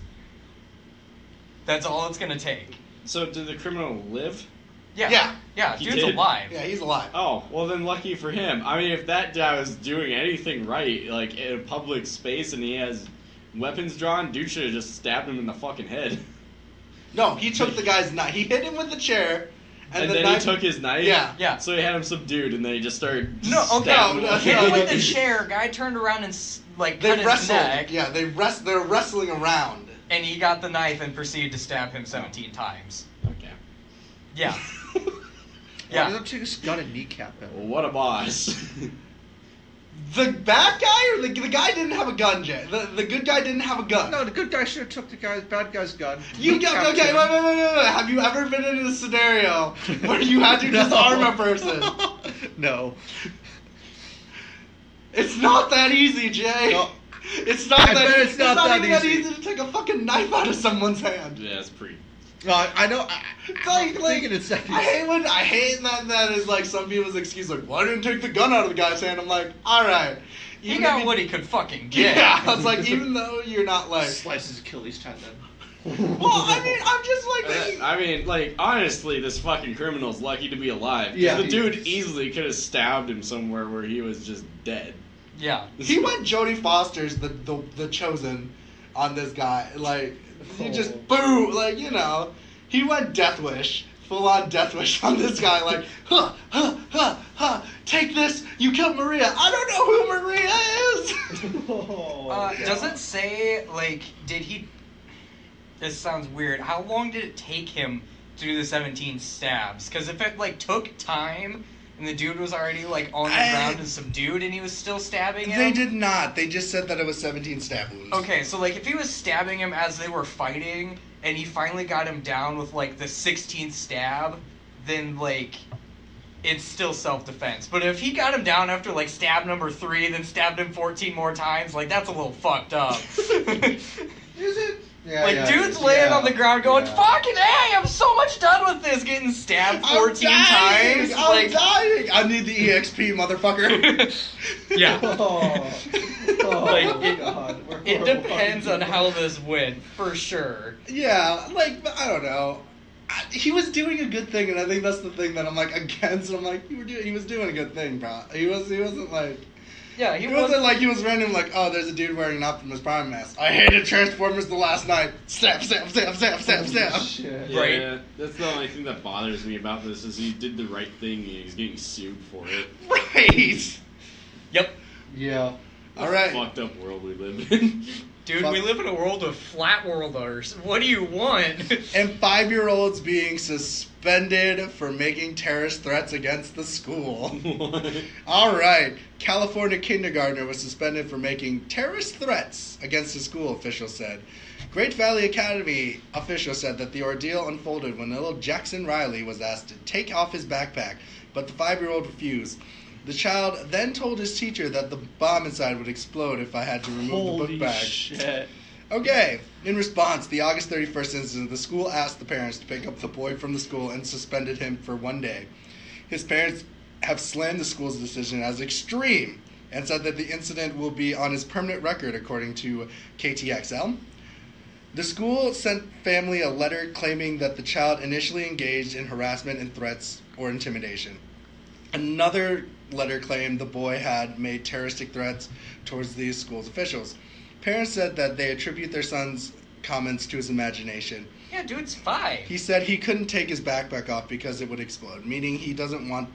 That's all it's gonna take. So did the criminal live? Yeah, He dude's did? alive. Yeah, he's alive. Oh, well then lucky for him. I mean, if that guy was doing anything right, like in a public space and he has weapons drawn, dude should have just stabbed him in the fucking head. No, he took the guy's knife. He hit him with the chair, And the then knife, he took his knife? Yeah. So he had him subdued and then he just started No, okay. stabbing No, him. Hit him no. with the chair, guy turned around and They cut his wrestled. neck, Yeah, they're wrestling around. and he got the knife and proceeded to stab him 17 times. Okay. Yeah. Why Yeah. don't you just gun and kneecap him? Well, what a boss. The bad guy or the guy didn't have a gun, Jay. The good guy didn't have a gun. No, the good guy should have took the bad guy's gun. You got Kneecapped okay. him. Wait. Have you ever been in a scenario where you had to disarm a person? No. It's not that easy, Jay. No. It's not I that. bet it's not that even that easy. easy to take a fucking knife out of someone's hand. Yeah, it's pretty. No, I know. I'm thinking in seconds. I hate that is like some people's excuse, like, well, I didn't take the gun out of the guy's hand. I'm like, all right. He Even got if what he could fucking get. Yeah, I was like, even though you're not like. Slices Achilles tendon. Well, I mean, I'm just like thinking. I mean, like, honestly, this fucking criminal's lucky to be alive. 'Cause Yeah, the he dude is. easily could have stabbed him somewhere where he was just dead. Yeah. He went Jodie Foster's the chosen on this guy. Like, he just boo, like, you know. He went Death Wish, full on Death Wish on this guy. Like, take this. You killed Maria. I don't know who Maria is. Does it say, like, did he... This sounds weird. How long did it take him to do the 17 stabs? Because if it, like, took time, and the dude was already like on the ground and subdued, and he was still stabbing him? They did not. They just said that it was 17 stab wounds. Okay, so like if he was stabbing him as they were fighting, and he finally got him down with like the 16th stab, then like it's still self-defense. But if he got him down after like stab number 3, then stabbed him 14 more times, like that's a little fucked up. Is it? Yeah, like dude's laying on the ground going, "Fucking A, I'm so much done with this," getting stabbed 14 times. I'm dying. I need the EXP, motherfucker. Yeah. Like God. It depends on how this went, for sure. Yeah, like I don't know. He was doing a good thing, and I think that's the thing that I'm like against. I'm like, he was doing a good thing, bro. He wasn't like. Yeah, He wasn't like he was random like, oh, there's a dude wearing an Optimus Prime mask. I hated Transformers the last night. Stab. Shit. Yeah, Right. that's the only thing that bothers me about this is he did the right thing and he's getting sued for it. Right. Yep. Yeah. All right. Fucked up world we live in. Dude, we live in a world of flat worlders. What do you want? And 5-year-olds being suspended for making terrorist threats against the school. All right. California kindergartner was suspended for making terrorist threats against the school, officials said. Great Valley Academy officials said that the ordeal unfolded when little Jackson Riley was asked to take off his backpack, but the 5-year-old refused. The child then told his teacher that the bomb inside would explode if I had to remove the book bag. Shit. Okay. In response, the August 31st incident, the school asked the parents to pick up the boy from the school and suspended him for 1 day. His parents have slammed the school's decision as extreme and said that the incident will be on his permanent record, according to KTXL. The school sent family a letter claiming that the child initially engaged in harassment and threats or intimidation. Another letter claimed the boy had made terroristic threats towards the school's officials. Parents said that they attribute their son's comments to his imagination. Yeah, dude's 5. He said he couldn't take his backpack off because it would explode, meaning he doesn't want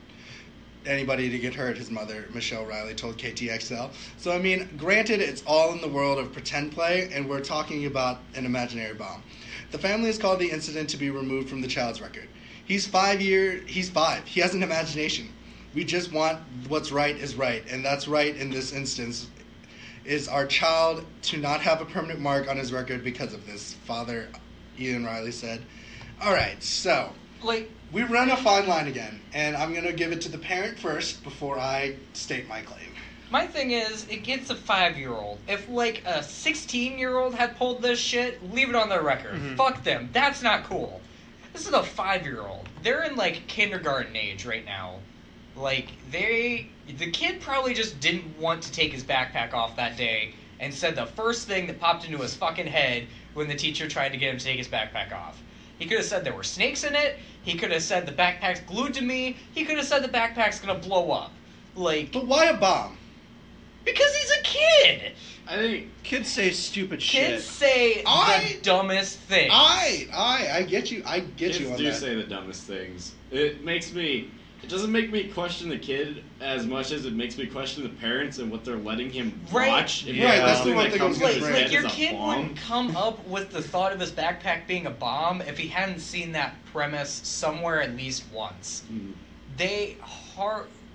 anybody to get hurt, his mother, Michelle Riley, told KTXL. So, I mean, granted, it's all in the world of pretend play, and we're talking about an imaginary bomb. The family has called the incident to be removed from the child's record. He's 5. He has an imagination. We just want what's right is right, and that's right in this instance, is our child to not have a permanent mark on his record because of this, Father Ian Riley said. All right, so Like, we run a fine line again, and I'm going to give it to the parent first before I state my claim. my thing is, it gets a 5-year-old. If, like, a 16-year-old had pulled this shit, leave it on their record. Mhm. Fuck them. That's not cool. This is a 5-year-old. They're in, like, kindergarten age right now. Like, the kid probably just didn't want to take his backpack off that day and said the first thing that popped into his fucking head when the teacher tried to get him to take his backpack off. He could have said there were snakes in it. He could have said the backpack's glued to me. He could have said the backpack's gonna blow up. Like, But why a bomb? because he's a kid! I think Kids say stupid Kids shit. say the dumbest things. I get you. I get kids you on do that. say the dumbest things. It doesn't make me question the kid as much as it makes me question the parents and what they're letting him Right. watch. And Right, the that's first the thing one that thing I comes was to gonna his bring. head Like, your is a kid bomb. wouldn't come up with the thought of his backpack being a bomb if he hadn't seen that premise somewhere at least once. Mm.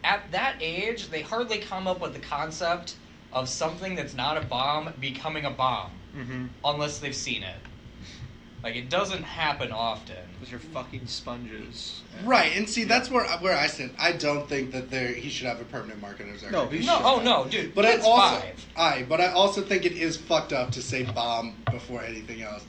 At that age, they hardly come up with the concept of something that's not a bomb becoming a bomb Mm-hmm. unless they've seen it. Like, it doesn't happen often. Those are fucking sponges. Right, and see, that's where I stand. I don't think that he should have a permanent mark on his record. No, he No, should. oh no, dude. But I kid's also, 5. but I also think it is fucked up to say bomb before anything else.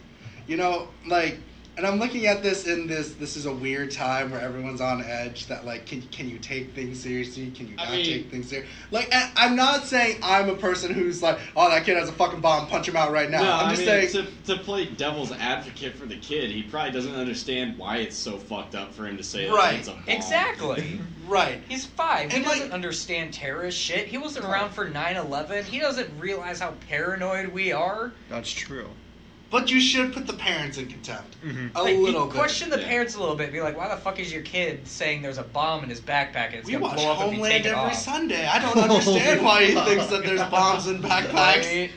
You know, like, and I'm looking at this in this is a weird time where everyone's on edge. That like, can you take things seriously? Can you not take things seriously? Like, I'm not saying I'm a person who's like, oh, that kid has a fucking bomb, punch him out right now. No, I'm just saying. to play devil's advocate for the kid, he probably doesn't understand why it's so fucked up for him to say Right. that it's a bomb. Exactly. Right. He's 5. He And, like- doesn't understand terrorist shit. He wasn't around for 9/11. He doesn't realize how paranoid we are. That's true. But you should put the parents in contempt. Mhm. A Like, little you bit. question the Yeah. parents a little bit. Be like, why the fuck is your kid saying there's a bomb in his backpack and it's We gonna watch blow up if you Homeland take it every off? Sunday. I don't understand why he thinks that there's bombs in backpacks. Right?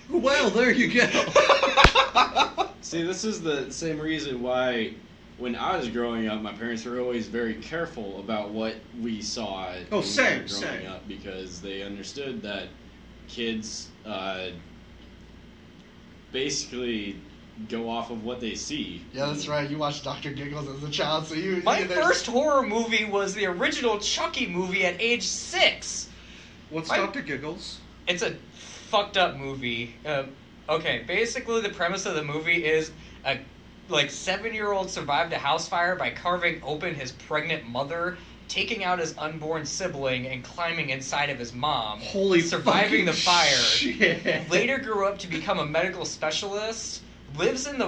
Well, there you go. See, this is the same reason why when I was growing up, my parents were always very careful about what we saw when same, we were growing same. up because they understood that kids basically go off of what they see. Yeah, that's right. You watched Dr. Giggles as a child, so you... My there's- first horror movie was the original Chucky movie at age 6. What's My- Dr. Giggles? It's a fucked up movie. Okay, basically the premise of the movie is a 7-year-old survived a house fire by carving open his pregnant mother, taking out his unborn sibling, and climbing inside of his mom. Holy surviving the fire. Shit. Later grew up to become a medical specialist, lives in the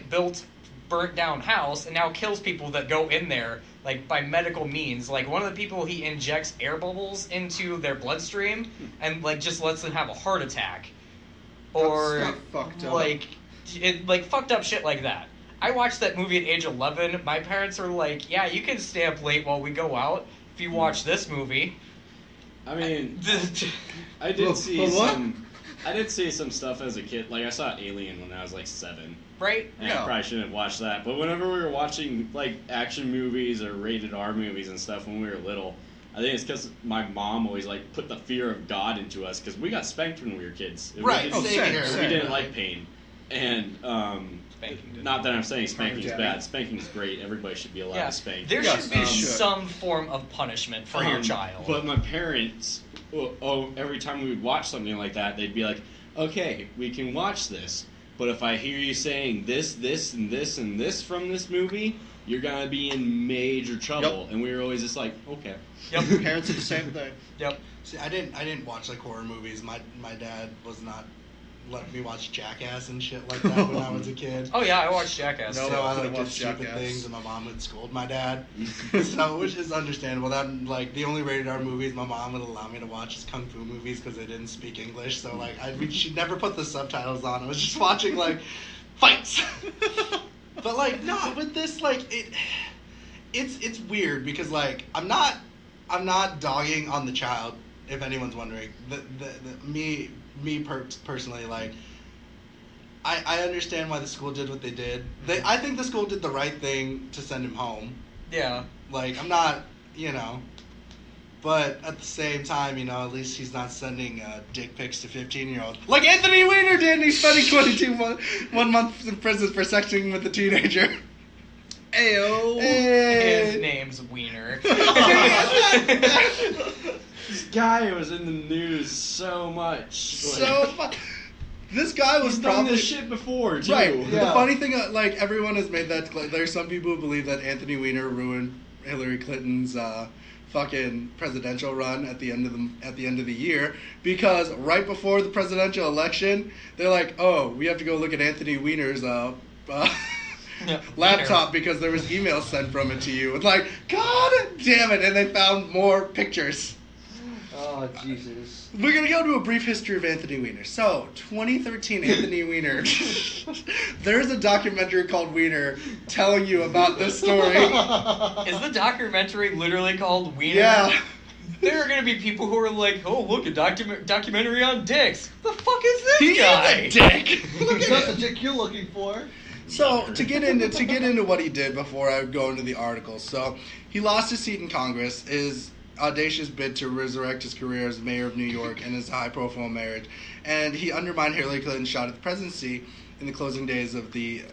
built burnt down house, and now kills people that go in there by medical means. Like, one of the people, he injects air bubbles into their bloodstream and just lets them have a heart attack. Or That's fucked up. fucked up shit like that. I watched that movie at age 11. My parents were like, yeah, you can stay up late while we go out if you watch this movie. I mean, I did Well, see what? some. I did see some stuff as a kid. Like, I saw Alien when I was 7. Right? And Yeah. I probably shouldn't have watched that. But whenever we were watching action movies or rated R movies and stuff when we were little, I think it's because my mom always put the fear of God into us because we got spanked when we were kids. We Right, didn't- same here. we didn't like pain, and Spanking didn't. not that I'm saying spanking is Jamming. bad. Spanking is great. Everybody should be allowed Yeah, to spank. there Yes, should be should. some form of punishment for your child. But my parents, every time we would watch something like that, they'd be like, "Okay, we can watch this, but if I hear you saying this, and this, and this from this movie, you're gonna be in major trouble." Yep. And we were always just like, "Okay." Yep. Parents are the same thing. Yep. See, I didn't watch horror movies. My dad was not letting me watch Jackass and shit like that when I was a kid. Oh yeah, I watched Jackass. No, too. So I couldn't did watch stupid Jackass. things, and my mom would scold my dad. So, which is understandable. That the only rated R movies my mom would allow me to watch is kung fu movies because they didn't speak English. So she never put the subtitles on. I was just watching fights. But no, with this it's weird because I'm not dogging on the child, if anyone's wondering. Personally, I understand why the school did what they did. I think the school did the right thing to send him home. Yeah. I'm not, but at the same time, at least he's not sending dick pics to 15-year-olds. Like Anthony Weiner did, and he's spending 1 month in prison for sexting with a teenager. Ayo. His Hey. name's Wiener. This guy was in the news so much. So much. This guy was He's done probably this shit before too. right. Yeah. The funny thing, everyone has made that. There's some people who believe that Anthony Weiner ruined Hillary Clinton's fucking presidential run at the end of the year because right before the presidential election, they're like, "Oh, we have to go look at Anthony Weiner's laptop because there was emails sent from it to you." It's like, God damn it! And they found more pictures. Oh, Jesus. We're going to go to a brief history of Anthony Weiner. So, 2013 Anthony Weiner. There's a documentary called Weiner telling you about this story. Is the documentary literally called Wiener? Yeah. There are gonna be people who are like, "Oh, look, a documentary on dicks." The fuck is this He guy? is a dick. It's not the dick you're looking for. So, to get into what he did before I go into the article. So, he lost his seat in Congress. His audacious bid to resurrect his career as mayor of New York and his high-profile marriage, and he undermined Hillary Clinton's shot at the presidency in the closing days of the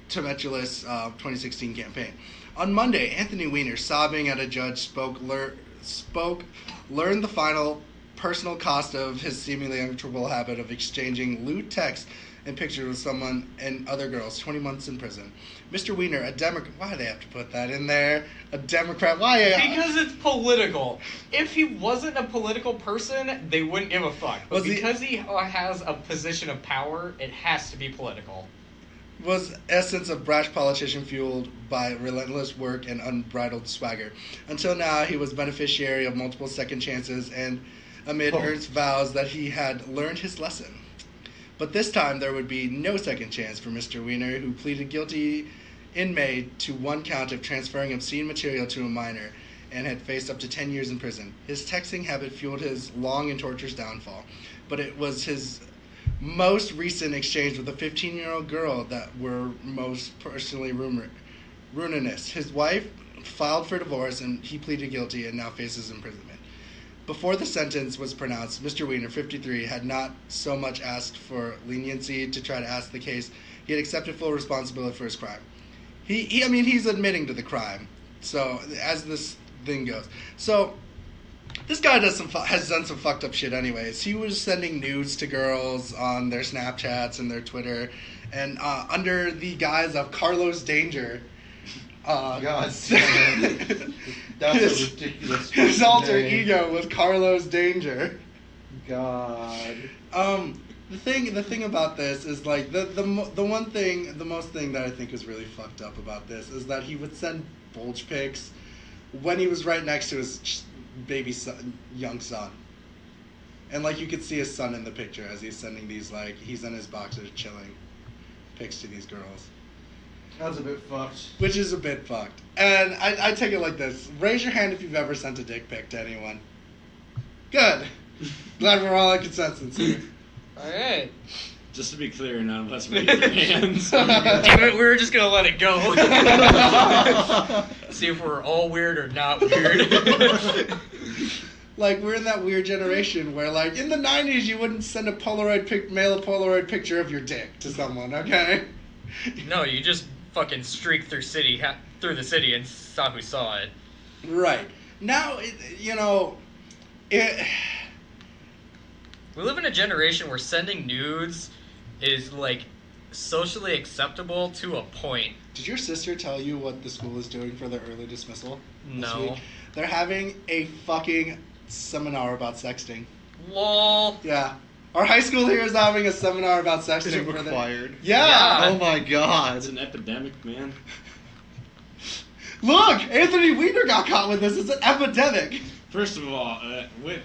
tumultuous 2016 campaign. On Monday, Anthony Weiner, sobbing at a judge, learned the final personal cost of his seemingly uncontrollable habit of exchanging lewd texts and pictures with someone and other girls, 20 months in prison. Mr. Weiner, a Democrat... Why do they have to put that in there? A Democrat... Why? Because it's political. If he wasn't a political person, they wouldn't give a fuck. But because he has a position of power, it has to be political. Was essence of brash politician fueled by relentless work and unbridled swagger. Until now, he was beneficiary of multiple second chances and amid earnest vows that he had learned his lesson. But this time, there would be no second chance for Mr. Weiner, who pleaded guilty in May to one count of transferring obscene material to a minor and had faced up to 10 years in prison. His texting habit fueled his long and torturous downfall, but it was his most recent exchange with a 15-year-old girl that were most personally ruinous. His wife filed for divorce and he pleaded guilty and now faces imprisonment. Before the sentence was pronounced, Mr. Wiener, 53, had not so much asked for leniency to try to ask the case. He had accepted full responsibility for his crime. He's admitting to the crime. So, as this thing goes. So, this guy has done some fucked up shit anyways. He was sending nudes to girls on their Snapchats and their Twitter, and under the guise of Carlos Danger. God, that's a ridiculous. His alter name. ego was Carlos Danger. God. The thing about this is like the most thing that I think is really fucked up about this is that he would send bulge pics when he was right next to his baby son, young son, and like you could see his son in the picture as he's sending these, like he's in his boxers chilling pics to these girls. That's a bit fucked. Which is a bit fucked. And I take it like this. Raise your hand if you've ever sent a dick pic to anyone. Good. Glad we're all in consensus here. Alright. Just to be clear, none of us raised our hands. Damn it, we were just gonna let it go. See if we're all weird or not weird. Like, we're in that weird generation where, like, in the 90s you wouldn't send mail a Polaroid picture of your dick to someone, okay? No, you just fucking streak through the city and saw who saw it. Right. Now, We live in a generation where sending nudes is, like, socially acceptable to a point. Did your sister tell you what the school is doing for their early dismissal this No. week? They're having a fucking seminar about sexting. LOL. Yeah. Our high school here is having a seminar about sexting. Is it for required? Yeah. Yeah. Oh my god. It's an epidemic, man. Look, Anthony Weiner got caught with this. It's an epidemic. First of all,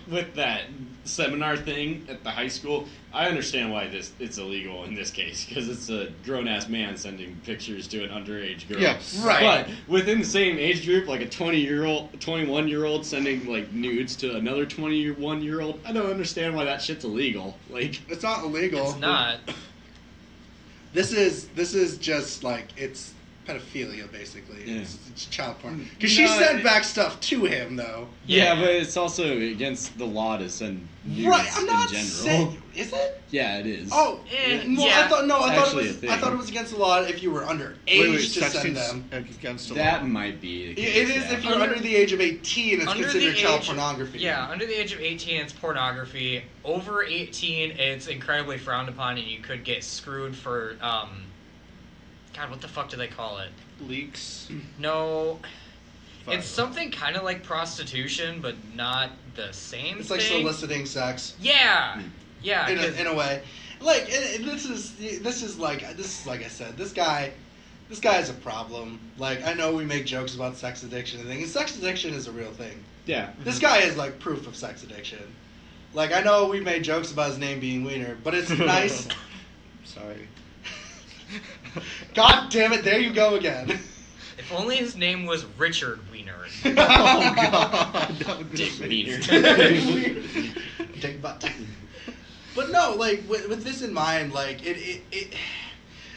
with that seminar thing at the high school, I understand why it's illegal in this case, because it's a grown-ass man sending pictures to an underage girl. Yes. Right. But within the same age group, like a 21-year-old sending like nudes to another 21-year-old, I don't understand why that shit's illegal. Like, It's not illegal. It's not. This is just like, it's pedophilia basically. Yeah. It's child porn. Because she No, sent back stuff to him though. yeah, but it's also against the law to send nudes Right. I'm not in general. saying. Is it? Yeah, it is. Oh. Yeah. I thought Actually a thing. I thought it was against the law if you were underage to send them. Against the That law. might be the It case, is yeah. if you're under the age of 18. It's Under considered the child age- pornography. Yeah, under the age of 18, it's pornography. Over 18, it's incredibly frowned upon, and you could get screwed for, God, what the fuck do they call it? Leaks. No, Fine. it's something kind of like prostitution, but not the same It's like thing. soliciting sex. Yeah, yeah. in a way. Like this is like I said, this guy is a problem. Like, I know we make jokes about sex addiction and things. Sex addiction is a real thing. Yeah. This guy is like proof of sex addiction. Like, I know we made jokes about his name being Wiener, but it's nice. Sorry. God damn it! There you go again. If only his name was Richard Wiener. Oh god. That would be Dick amazing. Wiener. Dick butt. But no, like with this in mind, like it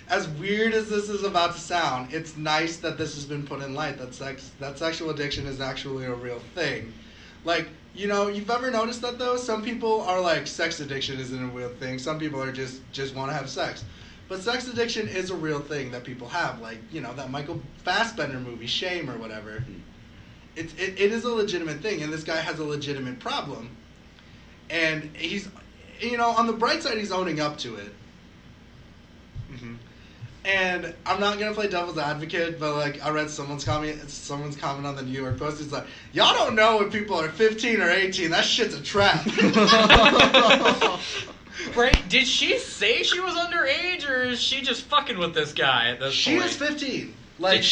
as weird as this is about to sound, it's nice that this has been put in light that sexual addiction is actually a real thing. Like, you've ever noticed that though? Some people are like, sex addiction isn't a real thing. Some people are just want to have sex. But sex addiction is a real thing that people have. Like, that Michael Fassbender movie, Shame or whatever. It is a legitimate thing, and this guy has a legitimate problem. And he's, on the bright side, he's owning up to it. Mm-hmm. And I'm not gonna play devil's advocate, but like, I read someone's comment on the New York Post. It's like, y'all don't know when people are 15 or 18. That shit's a trap. Right? Did she say she was underage, or is she just fucking with this guy at this She point? is 15. Like,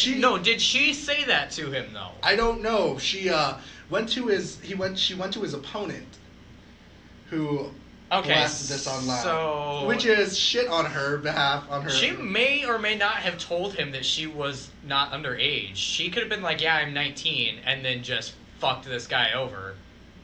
Did she say that to him though? I don't know. She went to his opponent, who blasted this online. So Which is shit on her behalf. She may or may not have told him that she was not underage. She could have been like, "Yeah, I'm 19," and then just fucked this guy over.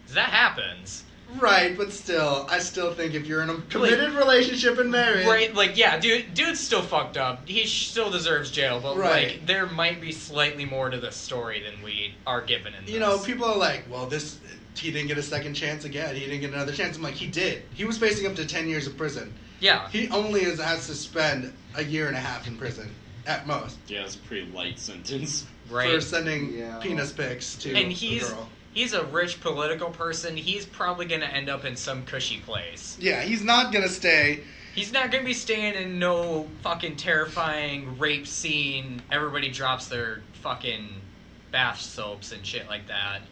'Cause that happens. Right, but still, I still think if you're in a committed relationship and married, Right, like, yeah, dude's still fucked up. He still deserves jail, but, Right. like, there might be slightly more to the story than we are given in this. you know, people are like, well, he didn't get a second chance again. He didn't get another chance. I'm like, he did. He was facing up to 10 years of prison. Yeah. He only has to spend a year and a half in prison, at most, Yeah, it's a pretty light sentence. Right. for sending Yeah. penis pics to And a girl. he's a rich political person. He's probably going to end up in some cushy place. Yeah, he's not gonna stay. He's not going to be staying in no fucking terrifying rape scene. Everybody drops their fucking bath soaps and shit like that.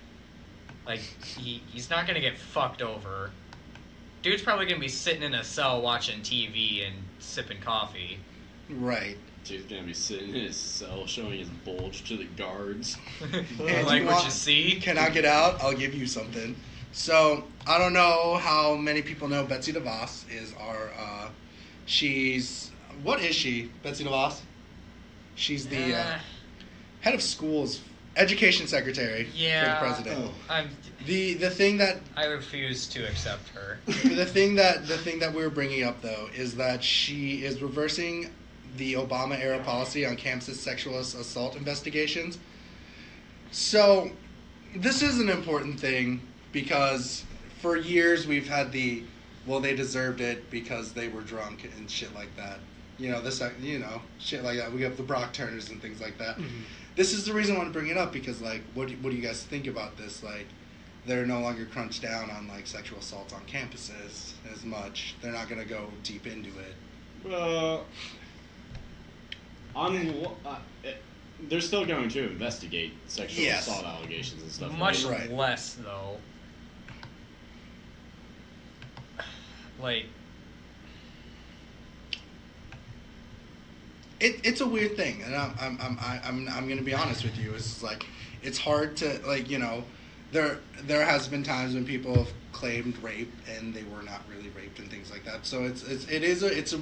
Like, he's not going to get fucked over. Dude's probably going to be sitting in a cell watching TV and sipping coffee. Right. Dude's gonna be sitting in his cell showing his bulge to the guards. And Like you what want- you see? Can I get out? I'll give you something. So, I don't know how many people know Betsy DeVos is our, what is she, Betsy DeVos? She's the head of schools, education secretary Yeah. for the president. I'm, The thing that I refuse to accept her. the thing that we were bringing up though is that she is reversing the Obama era policy on campus sexual assault investigations. So this is an important thing because for years we've had they deserved it because they were drunk and shit like that. You know, shit like that. We have the Brock Turners and things like that. Mm-hmm. This is the reason I want to bring it up because, like, what do you guys think about this? Like, they're no longer crunched down on, like, sexual assault on campuses as much. They're not going to go deep into it. They're still going to investigate sexual Yes. assault allegations and stuff. Much Right. less, though. Like, It's a weird thing, and I'm gonna be honest with you. It's like it's hard to, like, you know, there has been times when people have claimed rape and they were not really raped and things like that. So it's a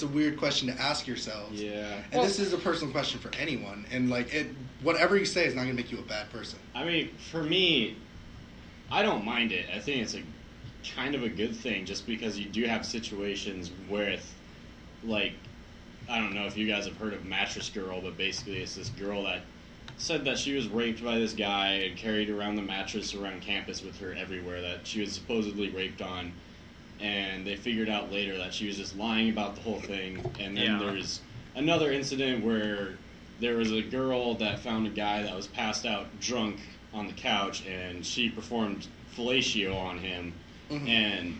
weird question to ask yourselves. Yeah. And this is a personal question for anyone. And like whatever you say is not gonna make you a bad person. I mean, for me, I don't mind it. I think it's a kind of a good thing just because you do have situations with, like, I don't know if you guys have heard of Mattress Girl, but basically it's this girl that said that she was raped by this guy and carried around the mattress around campus with her everywhere that she was supposedly raped on. And they figured out later that she was just lying about the whole thing. And then there's another incident where there was a girl that found a guy that was passed out drunk on the couch, and she performed fellatio on him, and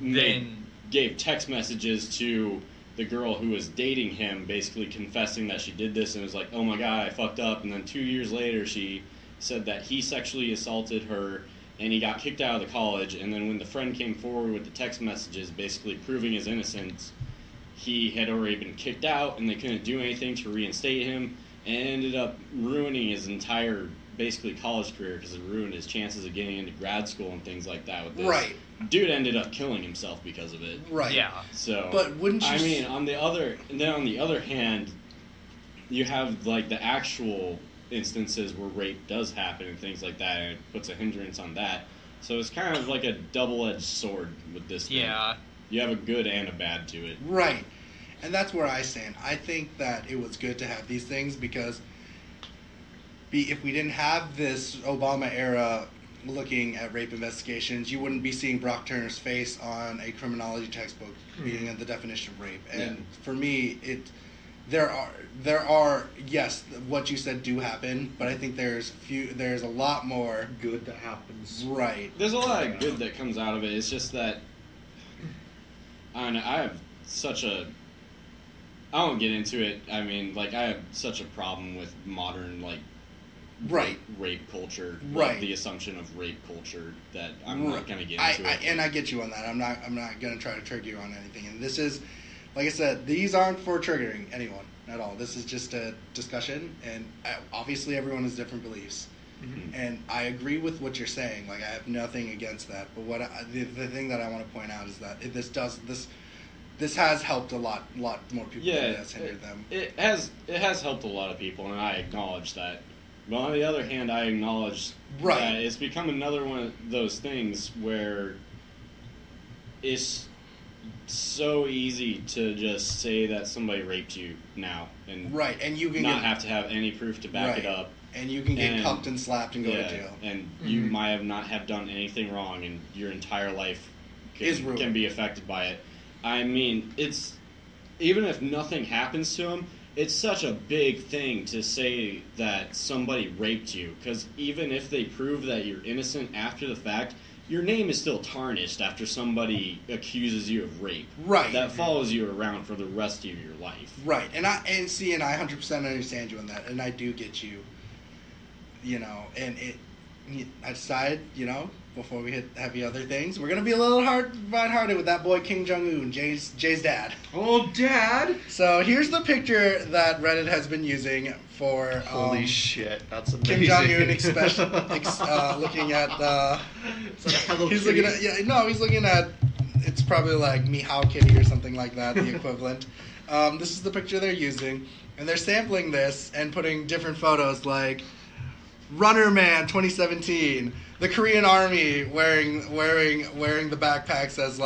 then gave text messages to the girl who was dating him, basically confessing that she did this, and was like, oh my god, I fucked up. And then 2 years later, she said that he sexually assaulted her, and he got kicked out of the college. And then when the friend came forward with the text messages basically proving his innocence, he had already been kicked out, and they couldn't do anything to reinstate him, and ended up ruining his entire, basically, college career, because it ruined his chances of getting into grad school and things like that with this. Right. Dude ended up killing himself because of it. Right. yeah. So, But wouldn't you I mean, on the other hand, you have, like, the actual instances where rape does happen and things like that, and it puts a hindrance on that. So it's kind of like a double-edged sword with this thing. Yeah. You have a good and a bad to it. Right. And that's where I stand. I think that it was good to have these things because if we didn't have this Obama era looking at rape investigations, you wouldn't be seeing Brock Turner's face on a criminology textbook being the definition of rape. And for me, there are yes, what you said do happen, but I think there's a lot more Good that happens. right. There's a lot of good that comes out of it. It's just that I have such a... I won't get into it. I mean, like, I have such a problem with modern, like, Right. rape culture, Right. like the assumption of rape culture that I'm not going to get into it. And I get you on that. I'm not going to try to trigger you on anything. And this is, like I said, these aren't for triggering anyone at all. This is just a discussion, and obviously everyone has different beliefs. Mm-hmm. And I agree with what you're saying. Like, I have nothing against that. But the thing that I want to point out is that this has helped a lot more people than it has hindered them. It has helped a lot of people, and I acknowledge that. But on the other hand, I acknowledge Right. that it's become another one of those things where it's so easy to just say that somebody raped you now and Right, and you can not get have to have any proof to back it Right. up. and you can get and- cuffed and slapped and go Yeah, to jail. and you might have not have done anything wrong, and your entire life Is ruined. can be affected by it. I mean, it's even if nothing happens to him, it's such a big thing to say that somebody raped you, because even if they prove that you're innocent after the fact, your name is still tarnished after somebody accuses you of rape. Right. That follows you around for the rest of your life. Right, and I 100% understand you on that, and I do get you. You know, and I decided, you know, before we hit heavy other things, we're gonna be a little lighthearted with that boy Kim Jong Un, Jay's dad. Oh, Dad! So here's the picture that Reddit has been using for Holy shit, that's amazing. Kim Jong Un, looking at the. It's like Hello He's Kitty. looking at he's looking at. It's probably like Meow Kitty or something like that, the equivalent. This is the picture they're using, and they're sampling this and putting different photos like Runner Man 2017, the Korean Army wearing the backpacks as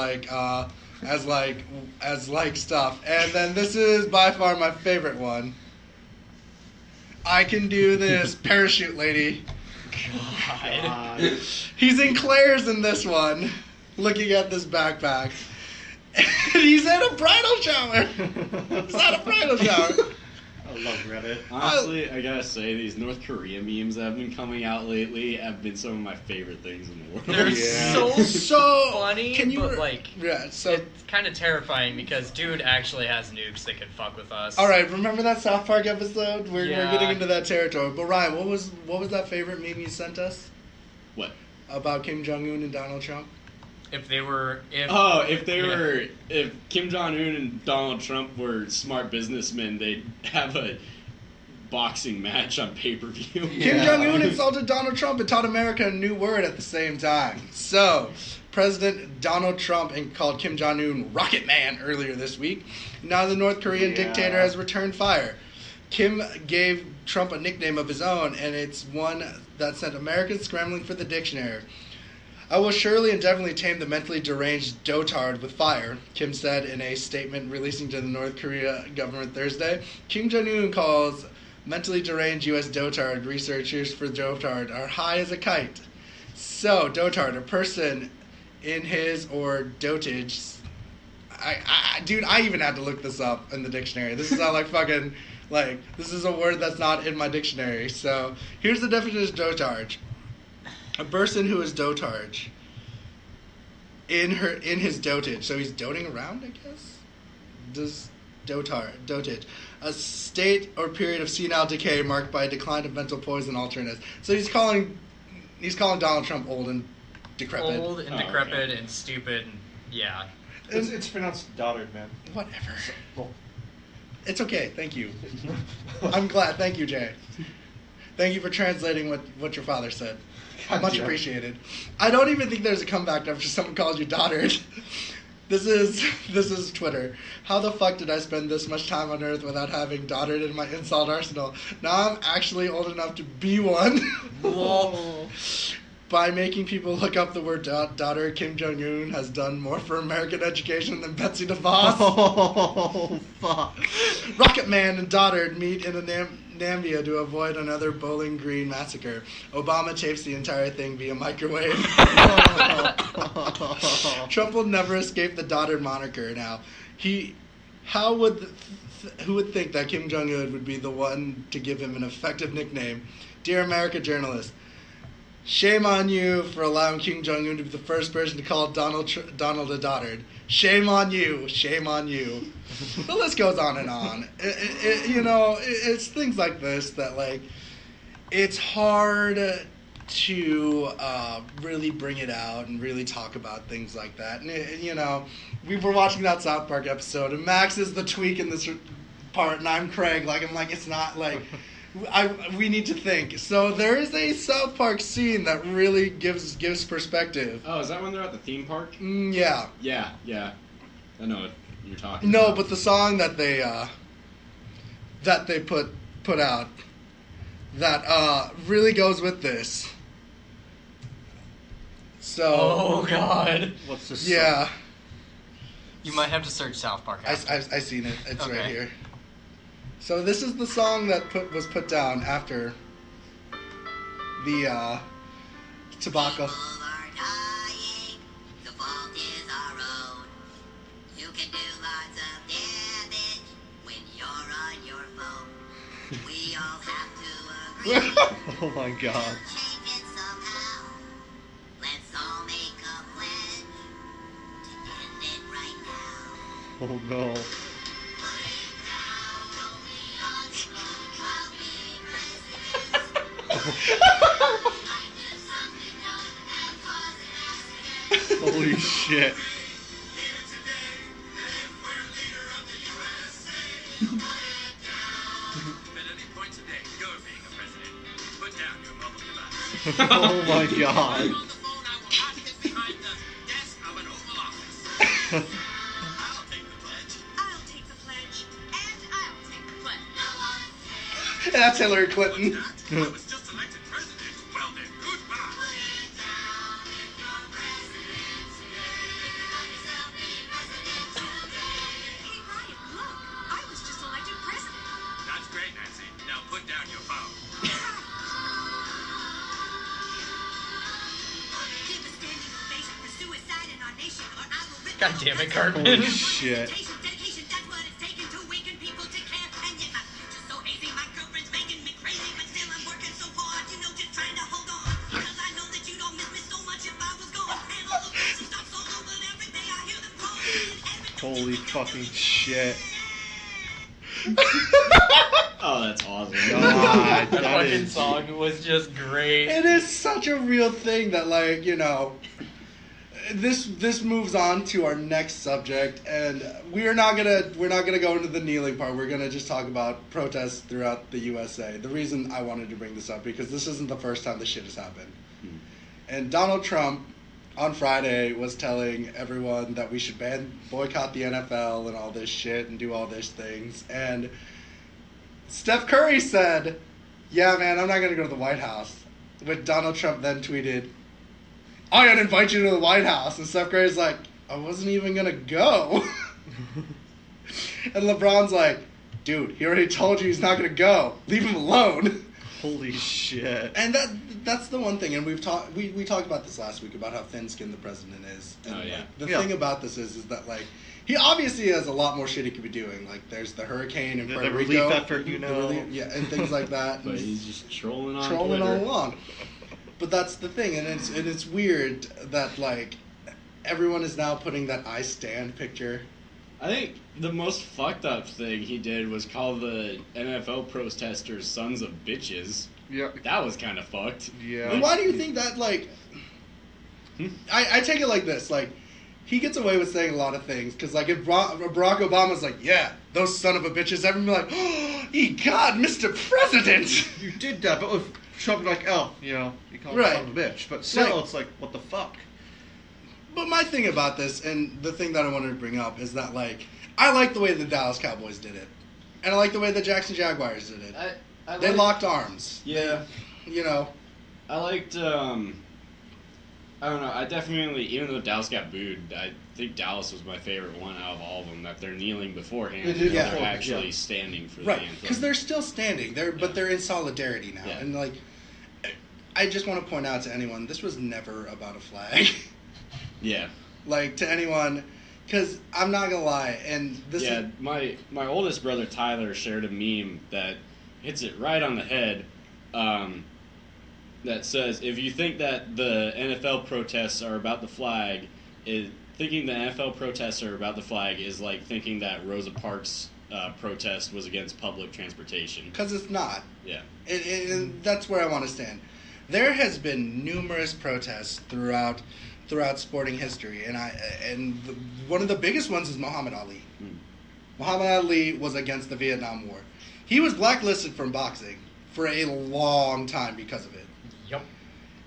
stuff, and then this is by far my favorite one. I can do this, parachute lady. God. He's in Claire's in this one, looking at this backpack. And he's at a bridal shower. He's at a bridal shower. I love Reddit. Honestly, I gotta say, these North Korea memes that have been coming out lately have been some of my favorite things in the world. They're Yeah. so funny, Can you but like, yeah, so it's kind of terrifying because dude actually has nukes that could fuck with us. all right, remember that South Park episode? We're Yeah. getting into that territory. But Ryan, what was that favorite meme you sent us What? about Kim Jong Un and Donald Trump? If they were, if If Kim Jong Un and Donald Trump were smart businessmen, they'd have a boxing match on pay-per-view. Kim Jong Un insulted Donald Trump and taught America a new word at the same time. So, President Donald Trump called Kim Jong Un Rocket Man earlier this week. Now the North Korean dictator has returned fire. Kim gave Trump a nickname of his own, and it's one that sent Americans scrambling for the dictionary. I will surely and definitely tame the mentally deranged dotard with fire, Kim said in a statement releasing to the North Korea government Thursday. Kim Jong-un calls mentally deranged U.S. dotard researchers for dotard are high as a kite. So, dotard, a person in his or dotage. Dude, I even had to look this up in the dictionary. This is not this is a word that's not in my dictionary. So, here's the definition of dotard. A person who is dotard in his dotage. So he's doting around, I guess. Does dotage. A state or period of senile decay marked by a decline of mental poison alternatives. So he's calling Donald Trump old and decrepit. old and decrepit and stupid, and yeah. It's pronounced Doddard, man. Whatever. Well, It's okay. Thank you. I'm glad. Thank you, Jay. Thank you for translating what your father said. God Much damn. appreciated. I don't even think there's a comeback after someone calls you Doddard. This is Twitter. How the fuck did I spend this much time on Earth without having Doddard in my insult arsenal? Now I'm actually old enough to be one. Whoa. By making people look up the word Doddard, Kim Jong-un has done more for American education than Betsy DeVos. Oh, fuck. Rocket Man and Doddard meet in a Nambia to avoid another Bowling Green massacre. Obama tapes the entire thing via microwave. Trump will never escape the Doddard moniker now. Who would think that Kim Jong-un would be the one to give him an effective nickname? Dear America journalist, shame on you for allowing Kim Jong-un to be the first person to call Donald a Doddard. Shame on you. Shame on you. The list goes on and on. It's things like this that, like, it's hard to really bring it out and really talk about things like that. And we were watching that South Park episode, and Max is the tweak in this part, and I'm Craig. I'm like, it's not like... we need to think. So there is a South Park scene that really gives perspective. Oh, is that when they're at the theme park? Yeah. Yeah. I know what you're talking No, about. but the song that they put out, that really goes with this. So. Oh God. What's this? Yeah. You might have to search South Park. I seen it. It's Okay. right here. So this is the song that was put down after the tobacco. People are dying, the fault is our own. You can do lots of damage when you're on your phone. We all have to agree Oh my god. change it somehow. Let's all make a pledge to end it right now. Oh no. Holy shit. At any point today, you're being a president. Put down your mobile device. Oh my god. On the phone, I will not get behind the desk of an Oval Office. I'll take the pledge. I'll take the pledge, and I'll take the pledge. That's Hillary Clinton. I was just elected president. Well then, goodbye. Hey, Ryan, look, I was just elected president. That's great, Nancy. Now put down your phone. Give a standing ovation for suicide in our nation, or I will rip God out damn it, the- Cartman. Holy shit. Dedication, that's what it's taken to awaken people to care. And yet my future's so hazy, my girlfriend's making me crazy, but still I'm working so hard, just trying to hold on. Because I know that you don't miss me so much if I was gone. And all the voices stop solo, but every day I hear them calling. Holy fucking shit. Oh, that's awesome. God, That that fucking is. song was just great. It is such a real thing that, like, you know, this moves on to our next subject, and we're not gonna go into the kneeling part. We're gonna just talk about protests throughout the USA. The reason I wanted to bring this up because this isn't the first time this shit has happened. And Donald Trump on Friday was telling everyone that we should boycott the NFL and all this shit and do all these things. And Steph Curry said, "Yeah, man, I'm not gonna go to the White House." When Donald Trump then tweeted, "I didn't invite you to the White House," and Steph Curry's like, "I wasn't even gonna go." And LeBron's like, "Dude, he already told you he's not gonna go. Leave him alone." Holy shit. And that's the one thing, and we talked about this last week about how thin-skinned the president is. And Oh, yeah. like, the Yeah. thing about this is that like he obviously has a lot more shit he could be doing. Like there's the hurricane in The Puerto relief Rico, effort, you the know. yeah, and things like that. But and he's just trolling on trolling Twitter. all along. But that's the thing, and it's weird that like everyone is now putting that "I stand" picture. I think the most fucked up thing he did was call the NFL protesters sons of bitches. Yeah. That was kind of fucked. Yeah. And why do you think that, like... I take it like this, like, he gets away with saying a lot of things, because, like, if Barack Obama's like, "Yeah, those son of a bitches," everyone be like, "Oh, God, Mr. President!" You did that, but with Trump, like, oh, you know, you call him Right. son of a bitch. But still, Like- it's like, what the fuck? But my thing about this, and the thing that I wanted to bring up, is that, like, I like the way the Dallas Cowboys did it. And I like the way the Jackson Jaguars did it. They locked arms. Yeah. You know. I liked, I don't know, I definitely, even though Dallas got booed, I think Dallas was my favorite one out of all of them, that they're kneeling beforehand. They did They're beforehand, actually yeah. standing for Right, the anthem. because they're still standing. But they're in solidarity now. Yeah. And, like, I just want to point out to anyone, this was never about a flag. Yeah. Like, to anyone, because I'm not going to lie, and this Yeah, is... my oldest brother Tyler shared a meme that hits it right on the head, that says, if you think that the NFL protests are about the flag, thinking the NFL protests are about the flag is like thinking that Rosa Parks' protest was against public transportation. Because it's not. Yeah. And that's where I want to stand. There has been numerous protests throughout sporting history, and one of the biggest ones is Muhammad Ali. Muhammad Ali was against the Vietnam War. He was blacklisted from boxing for a long time because of it. Yep.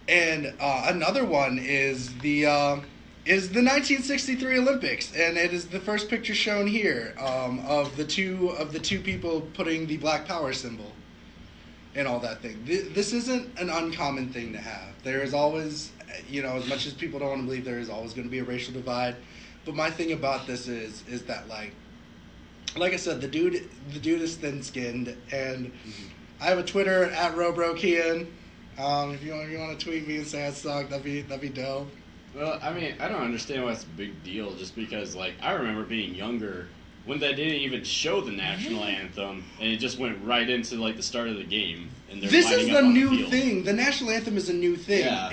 And another one is the 1963 Olympics, and it is the first picture shown here of the two people putting the Black Power symbol and all that thing. This isn't an uncommon thing to have. There is always, as much as people don't want to believe, there is always going to be a racial divide. But my thing about this is that like I said, the dude is thin-skinned, and I have a Twitter at @RobroKien. If you want to tweet me and say I suck, that'd be dope. Well, I mean, I don't understand why it's a big deal. Just because, like, I remember being younger when they didn't even show the national anthem, and it just went right into like the start of the game. And they're This is lining the up on new field. thing. The national anthem is a new thing. Yeah.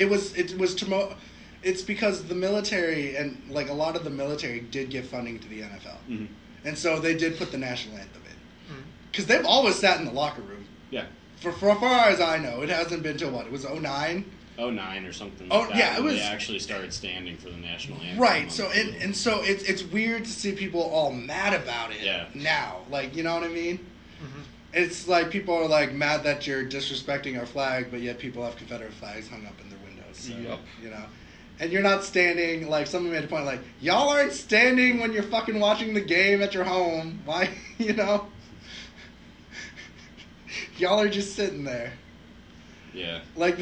It's because the military and like a lot of the military did give funding to the NFL, and so they did put the national anthem in because they've always sat in the locker room. Yeah. For far as I know, it hasn't been till what? It was 2009? 2009 or something. Oh, like that, yeah, it when was- they actually started standing for the national anthem. Right. on So the field. and so it's weird to see people all mad about it Yeah. now. Like, you know what I mean? It's like people are like mad that you're disrespecting our flag, but yet people have Confederate flags hung up in their windows. So, Yep. And you're not standing, like someone made a point like, y'all aren't standing when you're fucking watching the game at your home. Why, Y'all are just sitting there. Yeah. Like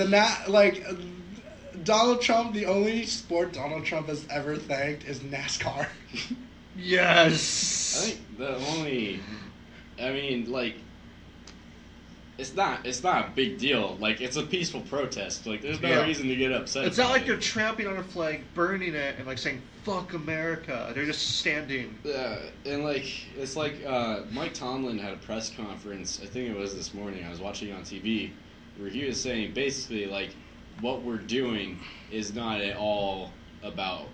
Donald Trump, the only sport Donald Trump has ever thanked is NASCAR. Yes. I think the only, I mean, like, it's not a big deal. Like, it's a peaceful protest. Like, there's no Yeah. reason to get upset. It's not about like it. they're tramping on a flag, burning it, and like saying "fuck America." They're just standing. Yeah, and like it's like Mike Tomlin had a press conference. I think it was this morning. I was watching it on TV, where he was saying basically like what we're doing is not at all about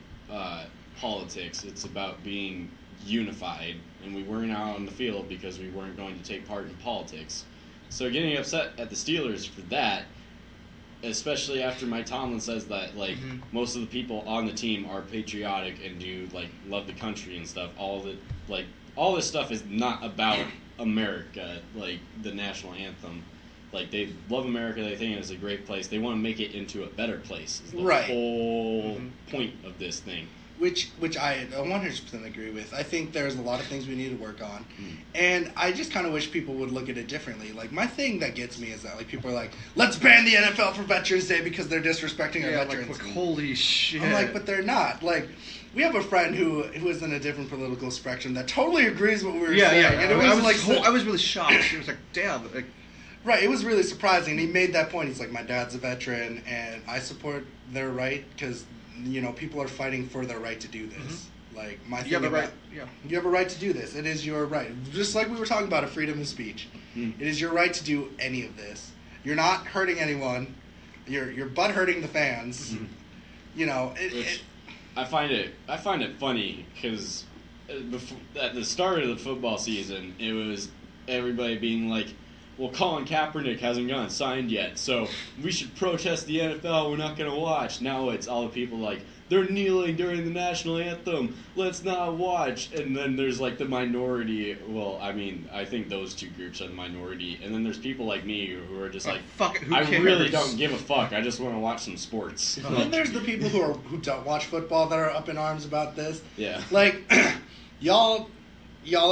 politics. It's about being unified, and we weren't out on the field because we weren't going to take part in politics. So getting upset at the Steelers for that, especially after Mike Tomlin says that like most of the people on the team are patriotic and do like love the country and stuff. All this stuff is not about America, like the national anthem. Like they love America, they think it's a great place. They want to make it into a better place. Is the Right. whole point of this thing. Which I 100% agree with. I think there's a lot of things we need to work on. And I just kind of wish people would look at it differently. Like, my thing that gets me is that, like, people are like, let's ban the NFL for Veterans Day because they're disrespecting our veterans. Like, holy shit. I'm like, but they're not. Like, we have a friend who is in a different political spectrum that totally agrees with what we were saying. And it was I was really shocked. It was like, damn. Like, right, it was really surprising. He made that point. He's like, my dad's a veteran, and I support their right because, people are fighting for their right to do this. Like, my thing you have a about, right. Yeah. you have a right to do this. It is your right. Just like we were talking about, freedom of speech. It is your right to do any of this. You're not hurting anyone. You're butt hurting the fans. I find it funny because at the start of the football season, it was everybody being like, well, Colin Kaepernick hasn't gotten signed yet, so we should protest the NFL. We're not going to watch. Now it's all the people like, they're kneeling during the national anthem. Let's not watch. And then there's like the minority. Well, I mean, I think those two groups are the minority. And then there's people like me who are just like, fuck it, who I cares? really don't give a fuck. I just want to watch some sports. And then there's the people who don't watch football that are up in arms about this. Yeah. Like, y'all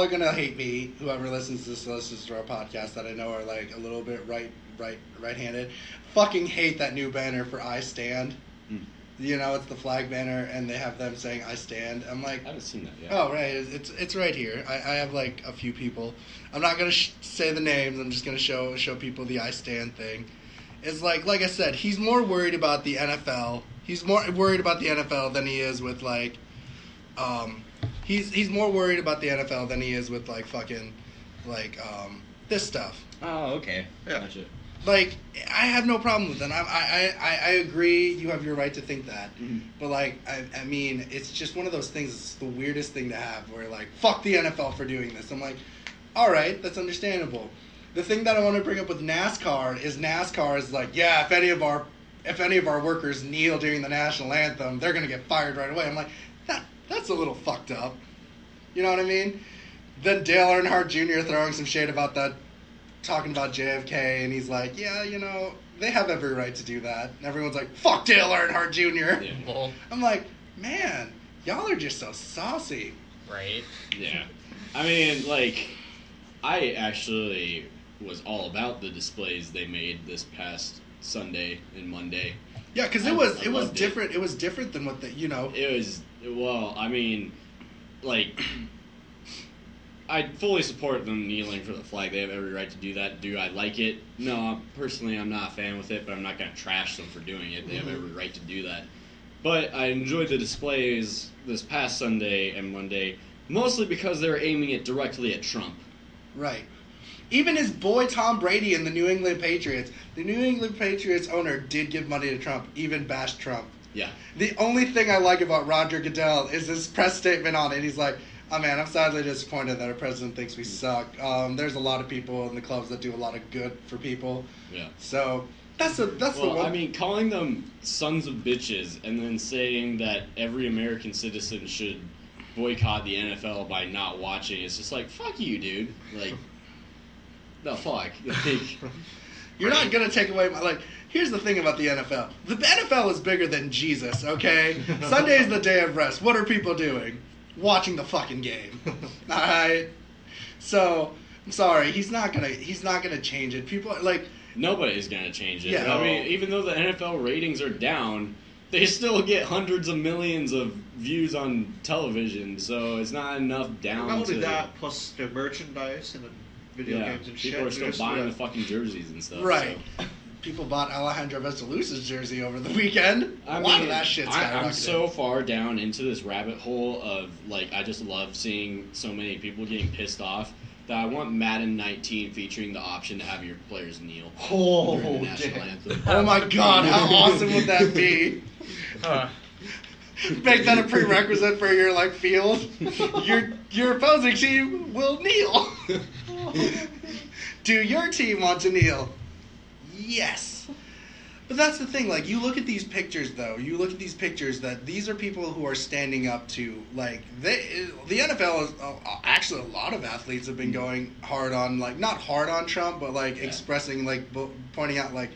are gonna hate me. Whoever listens to our podcast that I know are like a little bit right-handed. Fucking hate that new banner for I Stand. It's the flag banner, and they have them saying "I stand." I'm like, I haven't seen that yet. oh right, it's right here. I have like a few people. I'm not gonna say the names. I'm just gonna show people the "I stand" thing. It's like I said, he's more worried about the NFL. He's more worried about the NFL than he is with like, he's more worried about the NFL than he is with like fucking, like this stuff. Oh, okay. Yeah. Gotcha. Like, I have no problem with that. I agree. You have your right to think that. But like, I mean, it's just one of those things. It's the weirdest thing to have. Where like, fuck the NFL for doing this. I'm like, all right, that's understandable. The thing that I want to bring up with NASCAR is like, yeah, if any of our workers kneel during the national anthem, they're gonna get fired right away. I'm like, that's a little fucked up. You know what I mean? Then Dale Earnhardt Jr. throwing some shade about that. Talking about JFK, and he's like, yeah, they have every right to do that. And everyone's like, fuck Dale Earnhardt Jr. Yeah. Well, I'm like, man, y'all are just so saucy. right. Yeah. I mean, like, I actually was all about the displays they made this past Sunday and Monday. Yeah, because I it was loved different. It was different than what It was, well, I mean, like, I fully support them kneeling for the flag. They have every right to do that. Do I like it? No, personally, I'm not a fan with it, but I'm not going to trash them for doing it. They have every right to do that. But I enjoyed the displays this past Sunday and Monday, mostly because they were aiming it directly at Trump. Right. Even his boy Tom Brady and the New England Patriots. The New England Patriots owner did give money to Trump, even bashed Trump. Yeah. The only thing I like about Roger Goodell is his press statement on it. He's like, oh man, I'm sadly disappointed that our president thinks we suck. There's a lot of people in the clubs that do a lot of good for people. Yeah. So that's the one. I mean, calling them sons of bitches and then saying that every American citizen should boycott the NFL by not watching, it's just like, fuck you, dude. Like, the fuck. Like, you're not gonna take away my, like. Here's the thing about the NFL. The NFL is bigger than Jesus. Okay. Sunday is the day of rest. What are people doing? Watching the fucking game. All right. So I'm sorry. He's not gonna change it. People like. Nobody's gonna change it. Yeah. I mean, even though the NFL ratings are down, they still get hundreds of millions of views on television. So it's not enough down. Not only to that, plus the merchandise and the video games and shit. People are still There's buying the fucking jerseys and stuff. Right. So. People bought Alejandro Vesalusa's jersey over the weekend. I A lot mean, of that shit's I'm skyrocketed. so far down into this rabbit hole of, like, I just love seeing so many people getting pissed off that I want Madden 19 featuring the option to have your players kneel during the national anthem. Oh my god, how awesome would that be? Make that a prerequisite for your like field. Your opposing team will kneel. Do your team want to kneel? Yes. But that's the thing, like, you look at these pictures, though. You look at these pictures that these are people who are standing up to, like, the NFL is, actually, a lot of athletes have been going hard on, like, not hard on Trump, but, like, expressing, like, pointing out, like,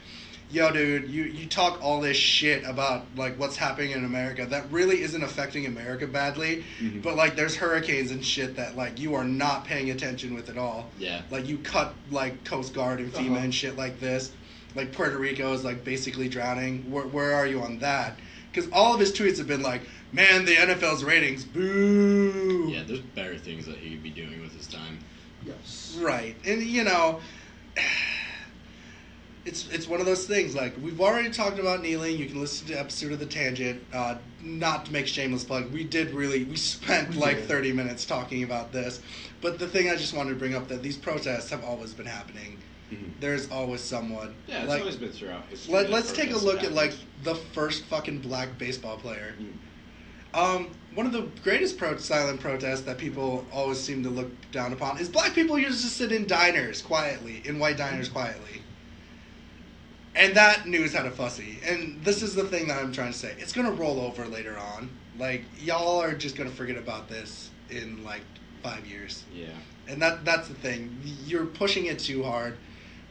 yo, dude, you talk all this shit about, like, what's happening in America. That really isn't affecting America badly. Mm-hmm. But, like, there's hurricanes and shit that, like, you are not paying attention with at all. Yeah. Like, you cut, like, Coast Guard and FEMA and shit like this. Like, Puerto Rico is, like, basically drowning. Where are you on that? Because all of his tweets have been like, man, the NFL's ratings, boo. Yeah, there's better things that he could be doing with his time. Yes. Right. And, you know, it's one of those things. Like, we've already talked about kneeling. You can listen to episode of The Tangent. Not to make shameless plug, we spent like 30 minutes talking about this. But the thing I just wanted to bring up, that these protests have always been happening. Mm-hmm. There's always someone. Yeah, it's like, always been throughout history. Let's take a look at, like, happens. the first fucking black baseball player. Mm. One of the greatest silent protests that people always seem to look down upon is black people used to sit in diners quietly, in white diners quietly. And that news had a fussy. And this is the thing that I'm trying to say. It's going to roll over later on. Like, y'all are just going to forget about this in, like, 5 years. Yeah. And that's the thing. You're pushing it too hard.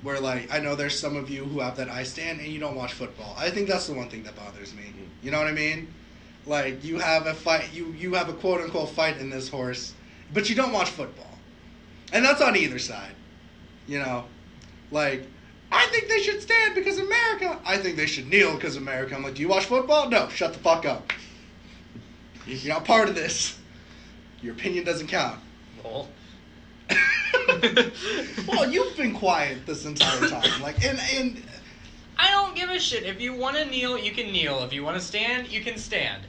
Where, like, I know there's some of you who have that I stand and you don't watch football. I think that's the one thing that bothers me. You know what I mean? Like, you have a fight, you have a quote-unquote fight in this horse, but you don't watch football. And that's on either side. You know? Like, I think they should stand because of America. I think they should kneel because of America. I'm like, do you watch football? No, shut the fuck up. You're not part of this. Your opinion doesn't count. Well. Well, you've been quiet this entire time. Like, and I don't give a shit. If you want to kneel, you can kneel. If you want to stand, you can stand.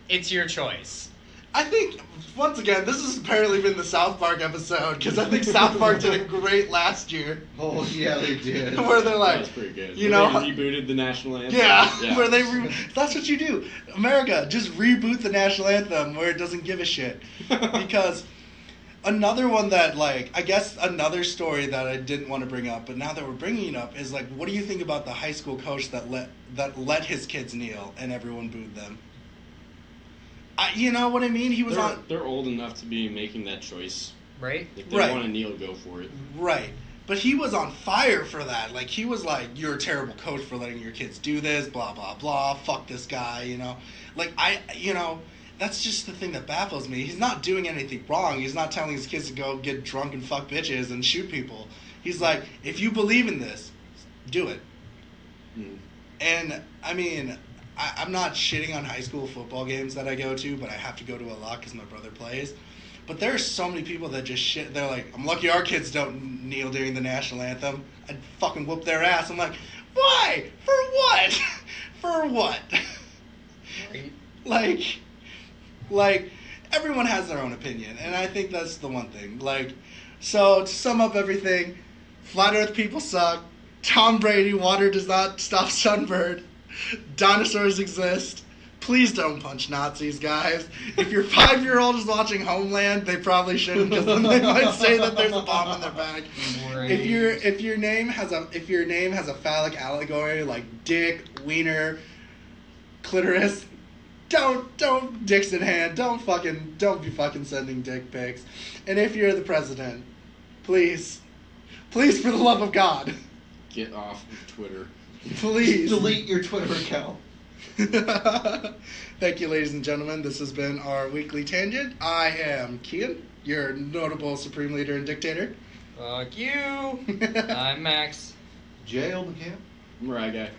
It's your choice. I think, once again, this has apparently been the South Park episode, because I think South Park did it great last year. Oh, yeah, they did. Where they're like, That's pretty good. you Where know, they rebooted the national anthem. yeah. Where they, that's what you do. America, just reboot the national anthem where it doesn't give a shit. Because another one that, like, I guess another story that I didn't want to bring up, but now that we're bringing it up, is like, what do you think about the high school coach that let his kids kneel and everyone booed them? You know what I mean? He was They're old enough to be making that choice. Right? If they Right. want to kneel, go for it. Right. But he was on fire for that. Like, he was like, you're a terrible coach for letting your kids do this, blah, blah, blah, fuck this guy, you know? Like, that's just the thing that baffles me. He's not doing anything wrong. He's not telling his kids to go get drunk and fuck bitches and shoot people. He's like, if you believe in this, do it. Mm. And, I mean, I'm not shitting on high school football games that I go to, but I have to go to a lot because my brother plays. But there are so many people that just shit. They're like, I'm lucky our kids don't kneel during the national anthem. I'd fucking whoop their ass. I'm like, why? For what? For what? Like, everyone has their own opinion, and I think that's the one thing. Like, so to sum up everything, flat Earth people suck. Tom Brady, water does not stop sunburn. Dinosaurs exist. Please don't punch Nazis, guys. If your 5-year-old is watching Homeland, they probably shouldn't, because then they might say that there's a bomb in their bag. Right. If your name has a phallic allegory like dick, wiener, clitoris, don't dicks in hand. Don't be fucking sending dick pics. And if you're the president, please, for the love of God, Get off of Twitter. please Delete your Twitter account. Thank you, ladies and gentlemen. This has been our weekly tangent. I am Kien, your notable supreme leader and dictator. Fuck you. I'm Max. Jail the camp. Right, guy.